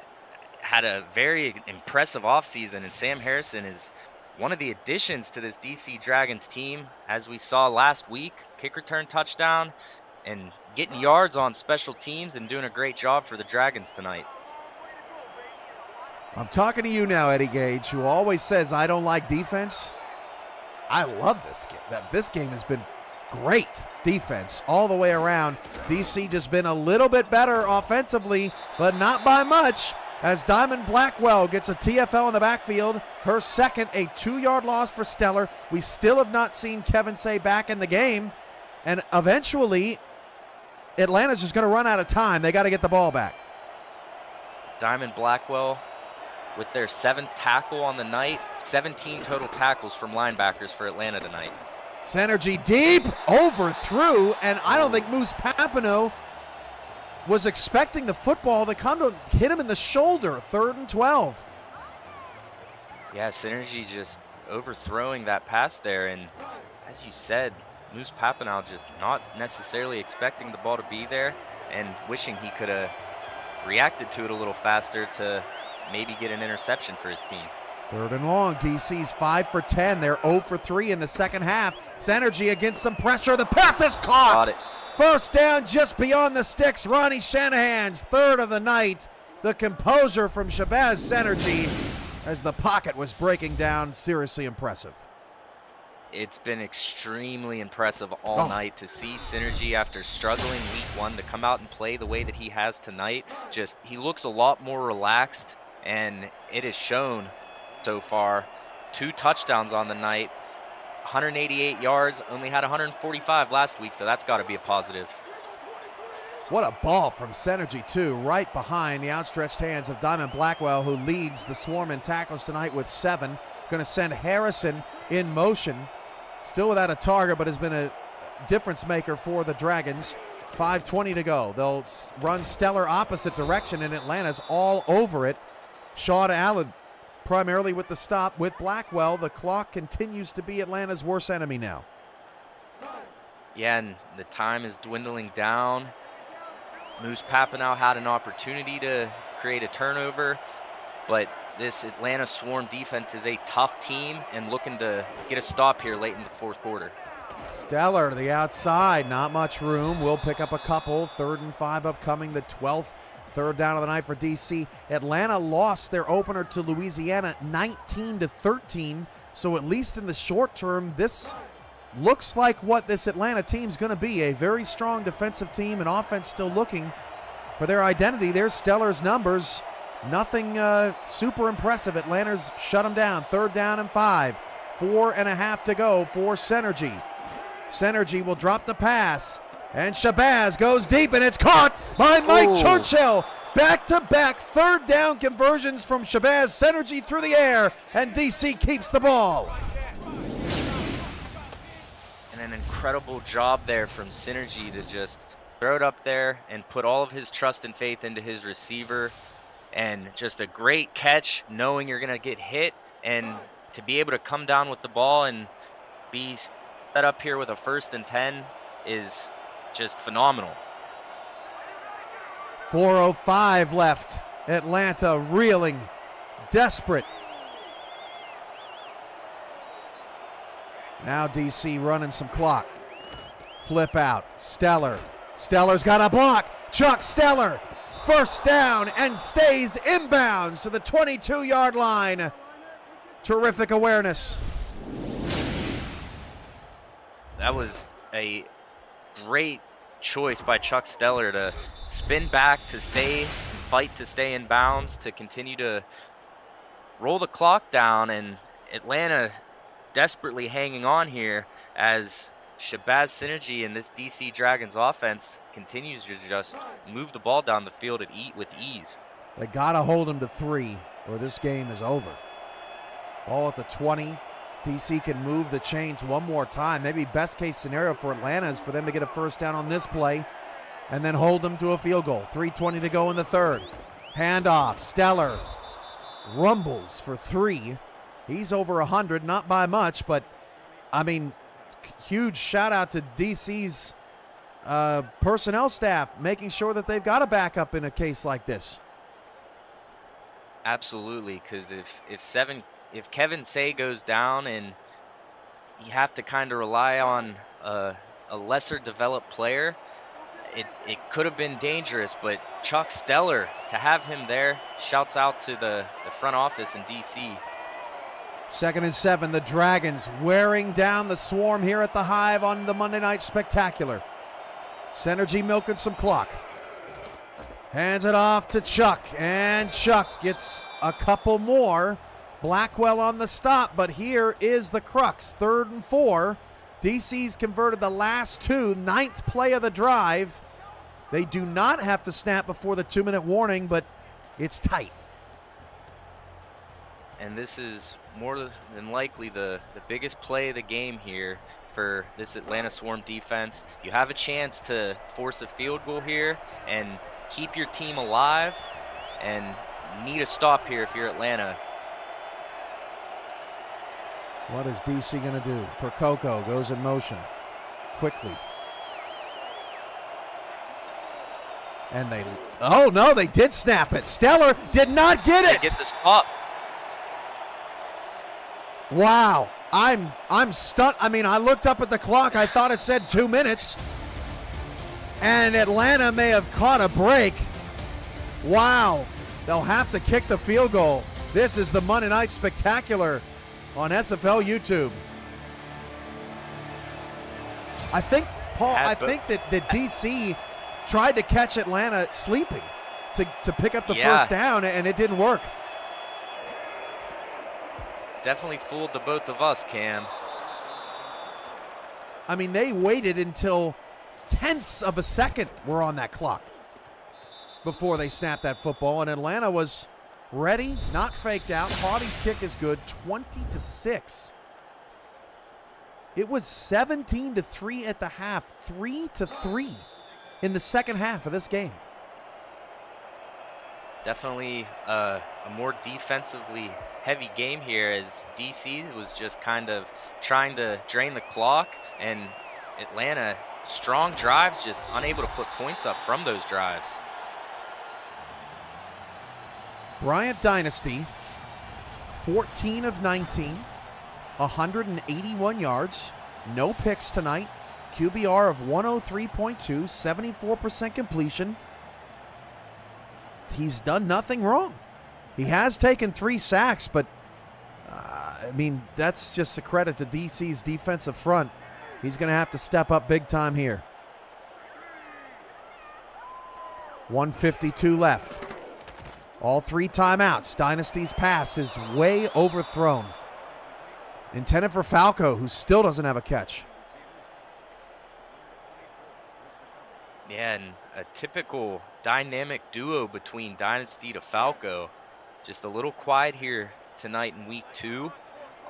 had a very impressive offseason, and Sam Harrison is one of the additions to this DC Dragons team. As we saw last week, kick return touchdown and getting yards on special teams and doing a great job for the Dragons tonight. I'm talking to you now, Eddie Gage, who always says I don't like defense. I love this game. This game has been great defense all the way around. DC just been a little bit better offensively, but not by much, as Diamond Blackwell gets a TFL in the backfield. Her second, a 2-yard loss for Stellar. We still have not seen Kevin Say back in the game. And eventually, Atlanta's just going to run out of time. They got to get the ball back. Diamond Blackwell with their 7th tackle on the night. 17 total tackles from linebackers for Atlanta tonight. Synergy deep, overthrew, and I don't think Moose Papineau was expecting the football to come to hit him in the shoulder. 3rd and 12. Yeah, Synergy just overthrowing that pass there, and as you said, Moose Papineau just not necessarily expecting the ball to be there and wishing he could have reacted to it a little faster to maybe get an interception for his team. 3rd and long. DC's 5 for 10. They're 0 for 3 in the second half. Synergy against some pressure. The pass is caught. Got it. First down just beyond the sticks. Ronnie Shanahan's 3rd of the night. The composure from Shabazz Synergy as the pocket was breaking down. Seriously impressive. It's been extremely impressive all night to see Synergy, after struggling week 1, to come out and play the way that he has tonight. Just, he looks a lot more relaxed, and it has shown so far. 2 touchdowns on the night, 188 yards, only had 145 last week, so that's got to be a positive. What a ball from Synergy, too, right behind the outstretched hands of Diamond Blackwell, who leads the swarm in tackles tonight with 7. Going to send Harrison in motion. Still without a target, but has been a difference maker for the Dragons. 5:20 to go. They'll run stellar opposite direction, and Atlanta's all over it. Sean Allen primarily with the stop with Blackwell. The clock continues to be Atlanta's worst enemy now. Yeah, and the time is dwindling down. Moose Papineau had an opportunity to create a turnover, but this Atlanta Swarm defense is a tough team and looking to get a stop here late in the 4th quarter. Stellar to the outside, not much room. Will pick up a couple. 3rd and 5 upcoming, the 12th. 3rd down of the night for DC. Atlanta lost their opener to Louisiana 19-13, so at least in the short term, this looks like what this Atlanta team's going to be, a very strong defensive team, and offense still looking for their identity. There's Stellar's numbers. Nothing super impressive. Atlanta's shut them down. 3rd down and 5. 4.5 to go for Synergy. Synergy will drop the pass, and Shabazz goes deep, and it's caught by Mike Churchill. Back-to-back 3rd down conversions from Shabazz Synergy through the air, and DC keeps the ball. And an incredible job there from Synergy to just throw it up there and put all of his trust and faith into his receiver. And just a great catch, knowing you're going to get hit, and to be able to come down with the ball and be set up here with a 1st and 10 is just phenomenal. 4:05 left. Atlanta reeling, desperate. Now DC running some clock. Flip out. Stellar. Stellar's got a block. Chuck Stellar. 1st down and stays inbounds to the 22-yard line. Terrific awareness. That was a great choice by Chuck Stellar to spin back, to stay and fight to stay in bounds, to continue to roll the clock down, and Atlanta desperately hanging on here as Shabazz Synergy and this DC Dragons offense continues to just move the ball down the field with ease. They got to hold them to 3 or this game is over. Ball at the 20. DC can move the chains one more time. Maybe best case scenario for Atlanta is for them to get a 1st down on this play and then hold them to a field goal. 3:20 to go in the 3rd. Handoff. Stellar rumbles for 3. He's over 100, not by much, but I mean, huge shout out to DC's personnel staff making sure that they've got a backup in a case like this. Absolutely, because if Kevin Say goes down and you have to kind of rely on a lesser developed player, it could have been dangerous. But Chuck Stellar, to have him there, shouts out to the front office in DC. 2nd and 7, the Dragons wearing down the Swarm here at the Hive on the Monday Night Spectacular. Synergy milking some clock. Hands it off to Chuck, and Chuck gets a couple more. Blackwell on the stop, but here is the crux. 3rd and 4. DC's converted the last two, 9th play of the drive. They do not have to snap before the 2-minute warning, but it's tight. And this is more than likely the biggest play of the game here for this Atlanta Swarm defense. You have a chance to force a field goal here and keep your team alive, and need a stop here if you're Atlanta. What is DC going to do? Percoco goes in motion quickly. And oh no, they did snap it. Stellar did not get it. They get the stop. Wow, I'm stunned. I mean, I looked up at the clock. I thought it said 2 minutes. And Atlanta may have caught a break. Wow, they'll have to kick the field goal. This is the Monday Night Spectacular on SFL YouTube. I think, Paul, that DC tried to catch Atlanta sleeping to pick up the first down, and it didn't work. Definitely fooled the both of us, Cam. I mean, they waited until tenths of a second were on that clock before they snapped that football, and Atlanta was ready, not faked out. Hawdy's kick is good, 20-6. It was 17-3 at the half, 3-3 in the second half of this game. Definitely a more defensively heavy game here, as DC was just kind of trying to drain the clock, and Atlanta, strong drives, just unable to put points up from those drives. Bryant Dynasty, 14 of 19, 181 yards, no picks tonight, QBR of 103.2, 74% completion. He's done nothing wrong. He has taken 3 sacks, but I mean, that's just a credit to DC's defensive front. He's going to have to step up big time here. 1:52 left. All 3 timeouts. Dynasty's pass is way overthrown. Intended for Falco, who still doesn't have a catch. Yeah, and a typical dynamic duo between Dynasty to Falco. Just a little quiet here tonight in week 2.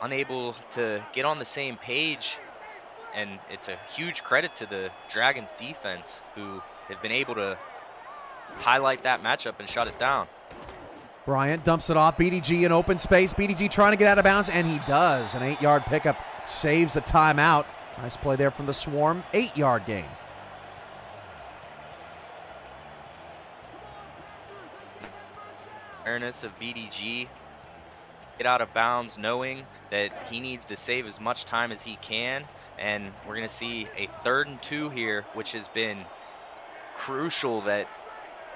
Unable to get on the same page. And it's a huge credit to the Dragons defense, who have been able to highlight that matchup and shut it down. Bryant dumps it off. BDG in open space. BDG trying to get out of bounds, and he does. An 8-yard pickup saves a timeout. Nice play there from the Swarm. 8-yard gain. Awareness of BDG, get out of bounds knowing that he needs to save as much time as he can, and we're going to see a 3rd and 2 here, which has been crucial that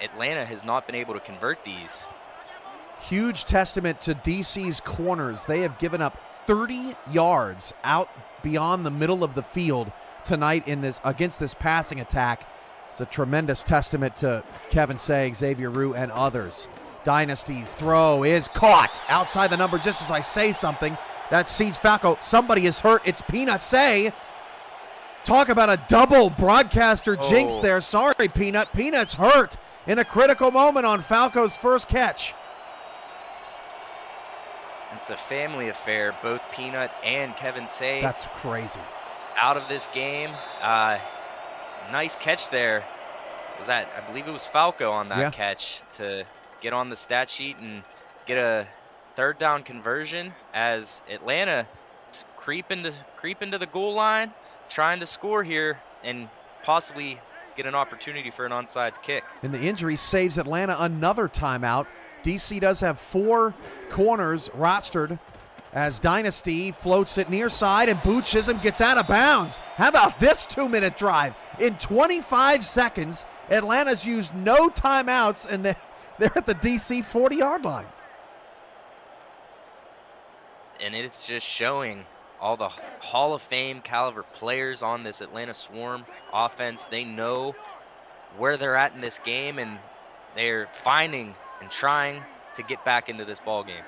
Atlanta has not been able to convert these. Huge testament to DC's corners. They have given up 30 yards out beyond the middle of the field tonight in this against this passing attack. It's a tremendous testament to Kevin Say, Xavier Roux, and others. Dynasty's throw is caught outside the number just as I say something. That sees Falco. Somebody is hurt. It's Peanut Say. Talk about a double broadcaster jinx there. Sorry, Peanut. Peanut's hurt in a critical moment on Falco's first catch. It's a family affair. Both Peanut and Kevin Say. That's crazy. Out of this game. Nice catch there. I believe it was Falco on that catch to get on the stat sheet and get a 3rd down conversion, as Atlanta creep into the goal line, trying to score here and possibly get an opportunity for an onside kick. And the injury saves Atlanta another timeout. DC does have 4 corners rostered as Dynasty floats it near side, and Boo Chisholm gets out of bounds. How about this 2-minute drive? In 25 seconds, Atlanta's used no timeouts, and they're at the DC 40-yard line. And it's just showing all the Hall of Fame caliber players on this Atlanta Swarm offense. They know where they're at in this game, and they're finding and trying to get back into this ball game.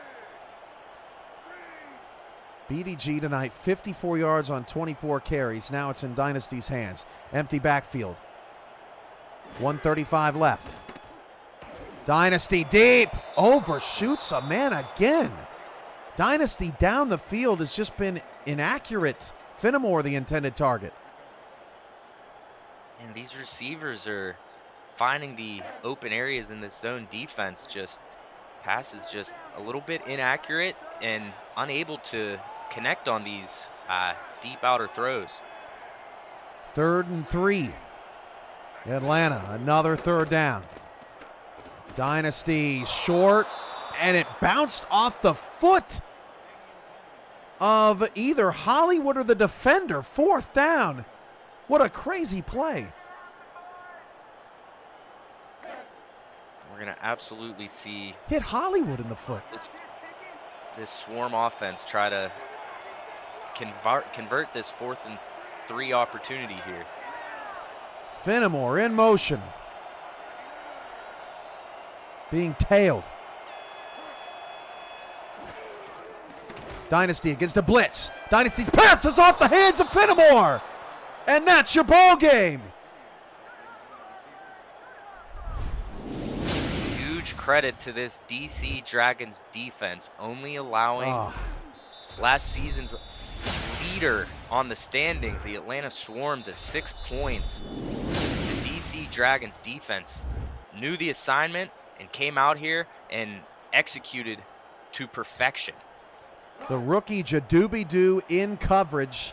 BDG tonight, 54 yards on 24 carries. Now it's in Dynasty's hands. Empty backfield. 1:35 left. Dynasty deep. Overshoots a man again. Dynasty down the field has just been inaccurate. Finnemore, the intended target. And these receivers are finding the open areas in this zone defense. Just passes just a little bit inaccurate and unable to connect on these deep outer throws. 3rd and 3. Atlanta, another 3rd down. Dynasty short, and it bounced off the foot of either Hollywood or the defender. 4th down. What a crazy play. We're going to absolutely see hit Hollywood in the foot. This swarm offense try to convert this 4th and 3 opportunity here. Finnemore in motion. Being tailed. Dynasty against a blitz. Dynasty's pass is off the hands of Finnemore. And that's your ball game. Huge credit to this DC Dragons defense, only allowing last season's leader on the standings, the Atlanta Swarm, to 6 points. The DC Dragons defense knew the assignment and came out here and executed to perfection. The rookie Jadoobie-Doo in coverage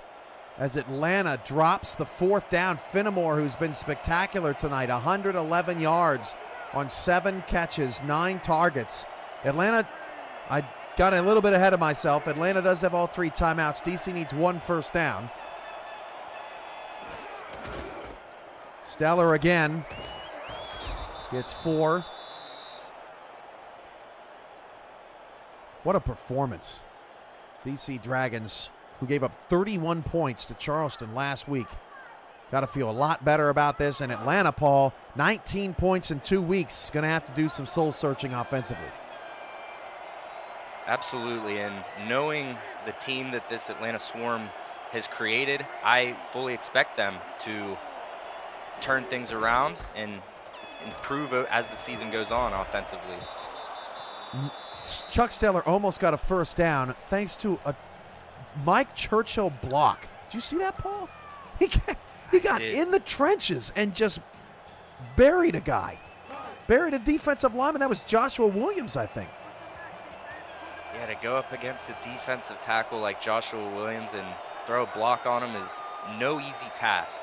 as Atlanta drops the 4th down. Finnemore, who's been spectacular tonight, 111 yards on 7 catches, 9 targets. Atlanta, I got a little bit ahead of myself. Atlanta does have all 3 timeouts. DC needs 1 first down. Stellar again. Gets 4. What a performance. DC Dragons, who gave up 31 points to Charleston last week. Got to feel a lot better about this. And Atlanta, Paul, 19 points in 2 weeks. Going to have to do some soul-searching offensively. Absolutely. And knowing the team that this Atlanta Swarm has created, I fully expect them to turn things around and improve as the season goes on offensively. Chuck Stellar almost got a first down thanks to a Mike Churchill block. Did you see that, Paul? He got in the trenches and just buried a guy. Buried a defensive lineman. That was Joshua Williams, I think. Yeah, to go up against a defensive tackle like Joshua Williams and throw a block on him is no easy task.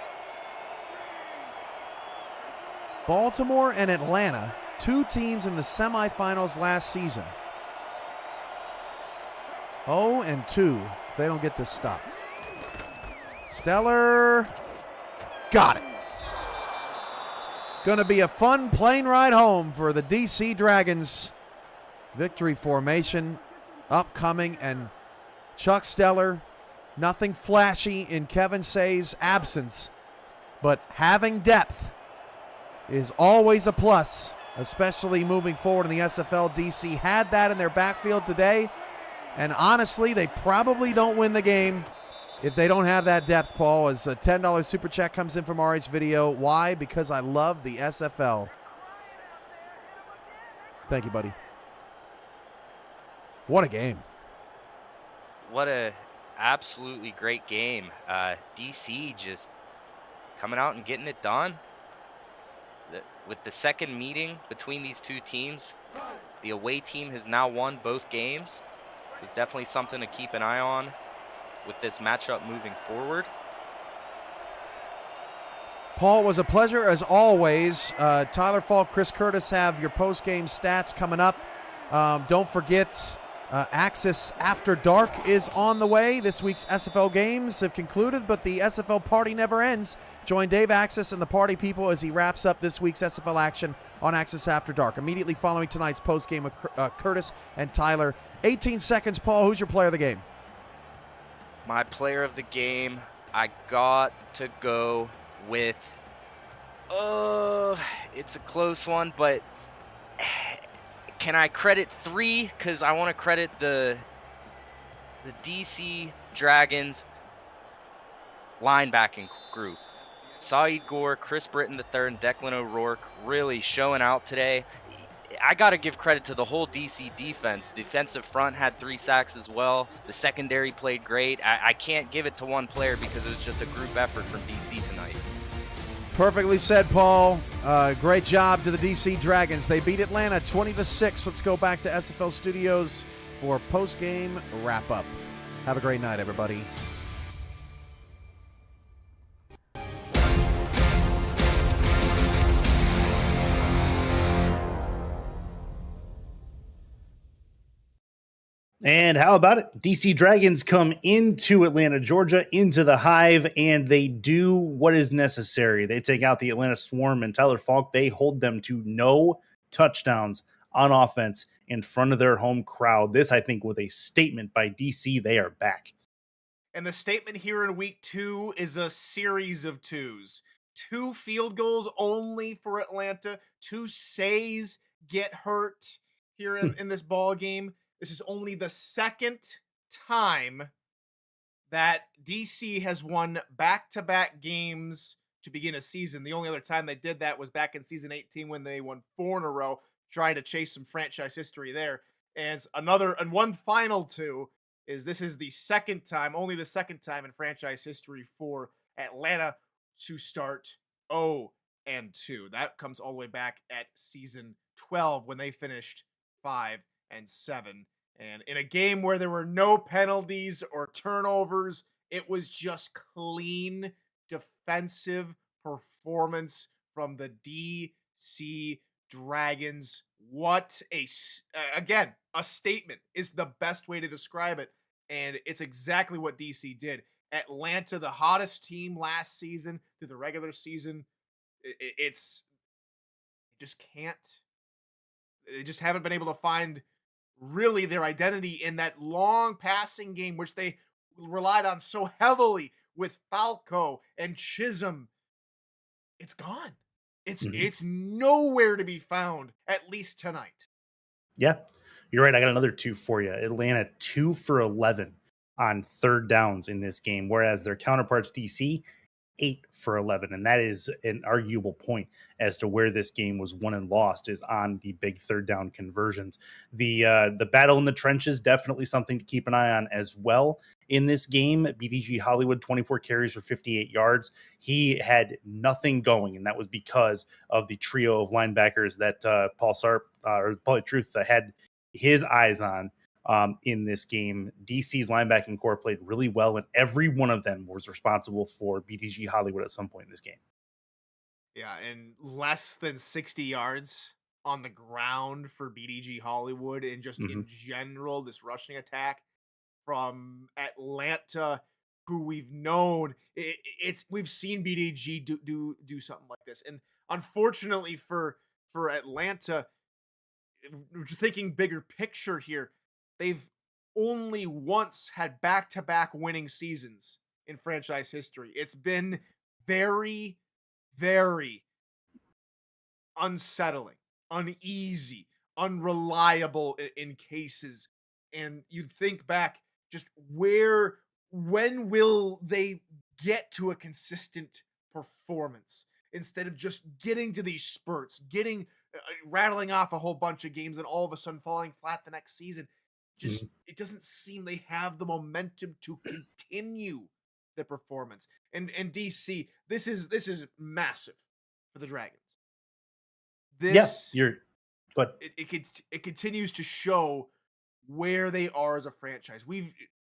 Baltimore and Atlanta, 2 teams in the semifinals last season. 0-2 if they don't get this stop. Stellar got it. Going to be a fun plane ride home for the DC Dragons. Victory formation upcoming, and Chuck Stellar, nothing flashy in Kevin Say's absence, but having depth is always a plus, especially moving forward in the SFL. DC had that in their backfield today, and honestly, they probably don't win the game if they don't have that depth, Paul, as a $10 super chat comes in from RH Video. Why? Because I love the SFL. Thank you, buddy. What a game. What a absolutely great game. DC just coming out and getting it done. With the second meeting between these 2 teams, the away team has now won both games. So definitely something to keep an eye on with this matchup moving forward. Paul, it was a pleasure as always. Tyler Falk, Chris Curtis have your post-game stats coming up. Don't forget, Axis After Dark is on the way. This week's SFL games have concluded, but the SFL party never ends. Join Dave Axis and the party people as he wraps up this week's SFL action on Axis After Dark, immediately following tonight's post-game with Curtis and Tyler. 18 seconds, Paul. Who's your player of the game? My player of the game, I got to go with, it's a close one, but can I credit 3? Because I want to credit the the DC Dragons linebacking group. Saeed Gore, Chris Britton III, and Declan O'Rourke really showing out today. I got to give credit to the whole DC defense. Defensive front had 3 sacks as well. The secondary played great. I can't give it to one player because it was just a group effort from DC tonight. Perfectly said, Paul. Great job to the DC Dragons. They beat Atlanta 20-6. Let's go back to SFL Studios for post-game wrap-up. Have a great night, everybody. And how about it? DC Dragons come into Atlanta, Georgia, into the Hive, and they do what is necessary. They take out the Atlanta Swarm and Tyler Falk. They hold them to no touchdowns on offense in front of their home crowd. This, I think, was a statement by DC. They are back. And the statement here in week 2 is a series of 2s. 2 field goals only for Atlanta. 2 says get hurt here in this ball game. This is only the second time that DC has won back-to-back games to begin a season. The only other time they did that was back in season 18 when they won 4 in a row, trying to chase some franchise history there. And one final 2 is this is the second time, only the second time in franchise history for Atlanta to start 0-2. That comes all the way back at season 12 when they finished 5-7. And in a game where there were no penalties or turnovers, it was just clean defensive performance from the DC Dragons. What a statement is the best way to describe it. And it's exactly what DC did. Atlanta, the hottest team last season through the regular season, they just haven't been able to find really their identity in that long passing game, which they relied on so heavily with Falco and Chisholm. It's gone. It's nowhere to be found, at least tonight. Yeah, you're right. I got another 2 for you. Atlanta 2 for 11 on third downs in this game, whereas their counterparts DC 8 for 11. And that is an arguable point as to where this game was won and lost, is on the big third down conversions. The battle in the trenches, definitely something to keep an eye on as well. In this game, BDG Hollywood, 24 carries for 58 yards. He had nothing going, and that was because of the trio of linebackers that Paulie Truth had his eyes on in this game. DC's linebacking core played really well, and every one of them was responsible for BDG Hollywood at some point in this game. Yeah, and less than 60 yards on the ground for BDG Hollywood, and just in general, this rushing attack from Atlanta, who we've known, we've seen BDG do something like this. And unfortunately for Atlanta, thinking bigger picture here, they've only once had back-to-back winning seasons in franchise history. It's been very, very unsettling, uneasy, unreliable in cases. And you think back, just when will they get to a consistent performance instead of just getting to these spurts, rattling off a whole bunch of games and all of a sudden falling flat the next season? Just it doesn't seem they have the momentum to continue the performance. And DC, this is massive for the Dragons. It continues to show where they are as a franchise.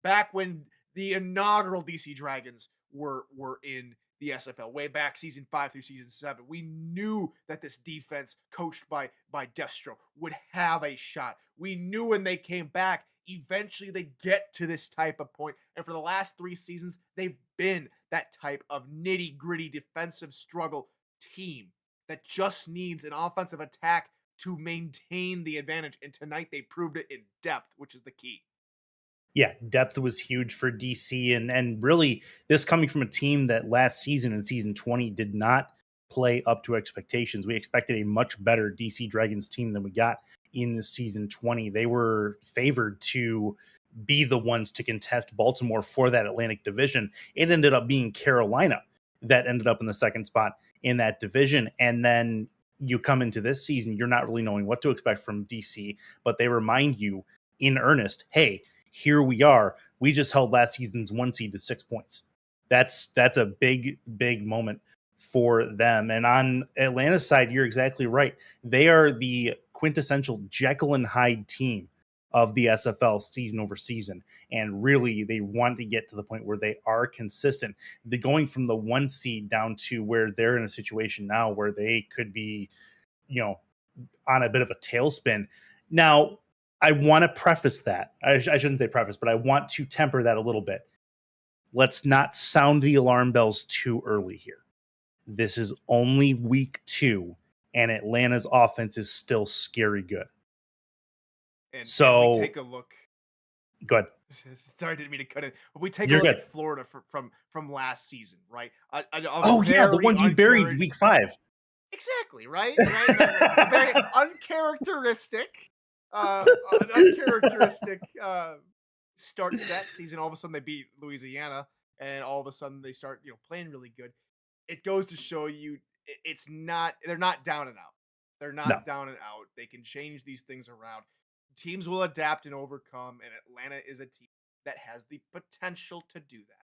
Back when the inaugural DC Dragons were in the SFL, way back season 5 through season 7, we knew that this defense, coached by Destro, would have a shot. We knew when they came back, eventually they get to this type of point. And for the last 3 seasons, they've been that type of nitty-gritty defensive struggle team that just needs an offensive attack to maintain the advantage. And tonight they proved it in depth, which is the key. Yeah, depth was huge for DC, and really this coming from a team that last season in season 20 did not play up to expectations. We expected a much better DC Dragons team than we got in season 20. They were favored to be the ones to contest Baltimore for that Atlantic division. It ended up being Carolina that ended up in the second spot in that division. And then you come into this season, you're not really knowing what to expect from DC, but they remind you in earnest, hey, here we are. We just held last season's 1 seed to 6 points. That's a big, big moment for them. And on Atlanta's side, you're exactly right. They are the quintessential Jekyll and Hyde team of the SFL season over season. And really, they want to get to the point where they are consistent. They're going from the 1 seed down to where they're in a situation now where they could be, on a bit of a tailspin. Now, I want to preface that. I shouldn't say preface, but I want to temper that a little bit. Let's not sound the alarm bells too early here. This is only week 2, and Atlanta's offense is still scary good. And so we take a look. Go ahead. Sorry, I didn't mean to cut it. But we take a look at Florida from last season, right? The ones you buried week 5. Exactly, right? A very uncharacteristic, start to that season. All of a sudden, they beat Louisiana, and all of a sudden, they start playing really good. It goes to show you, they're not down and out. They're not down and out. They can change these things around. Teams will adapt and overcome, and Atlanta is a team that has the potential to do that.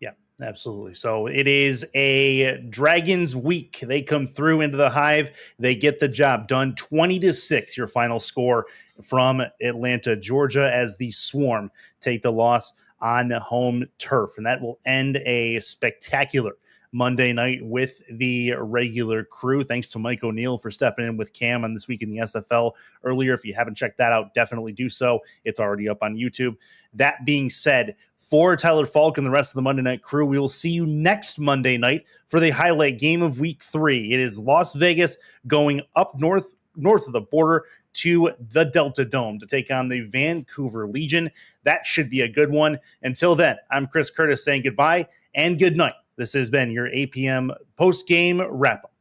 Yeah, absolutely. So it is a Dragons week. They come through into the Hive. They get the job done. 20-6, your final score from Atlanta, Georgia, as the Swarm take the loss on home turf. And that will end a spectacular Monday night with the regular crew. Thanks to Mike O'Neill for stepping in with Cam on This Week in the SFL earlier. If you haven't checked that out, definitely do so. It's already up on YouTube. That being said, for Tyler Falk and the rest of the Monday night crew, we will see you next Monday night for the highlight game of week 3. It is Las Vegas going up north of the border to the Delta Dome to take on the Vancouver Legion. That should be a good one. Until then, I'm Chris Curtis saying goodbye and good night. This has been your APM post-game wrap-up.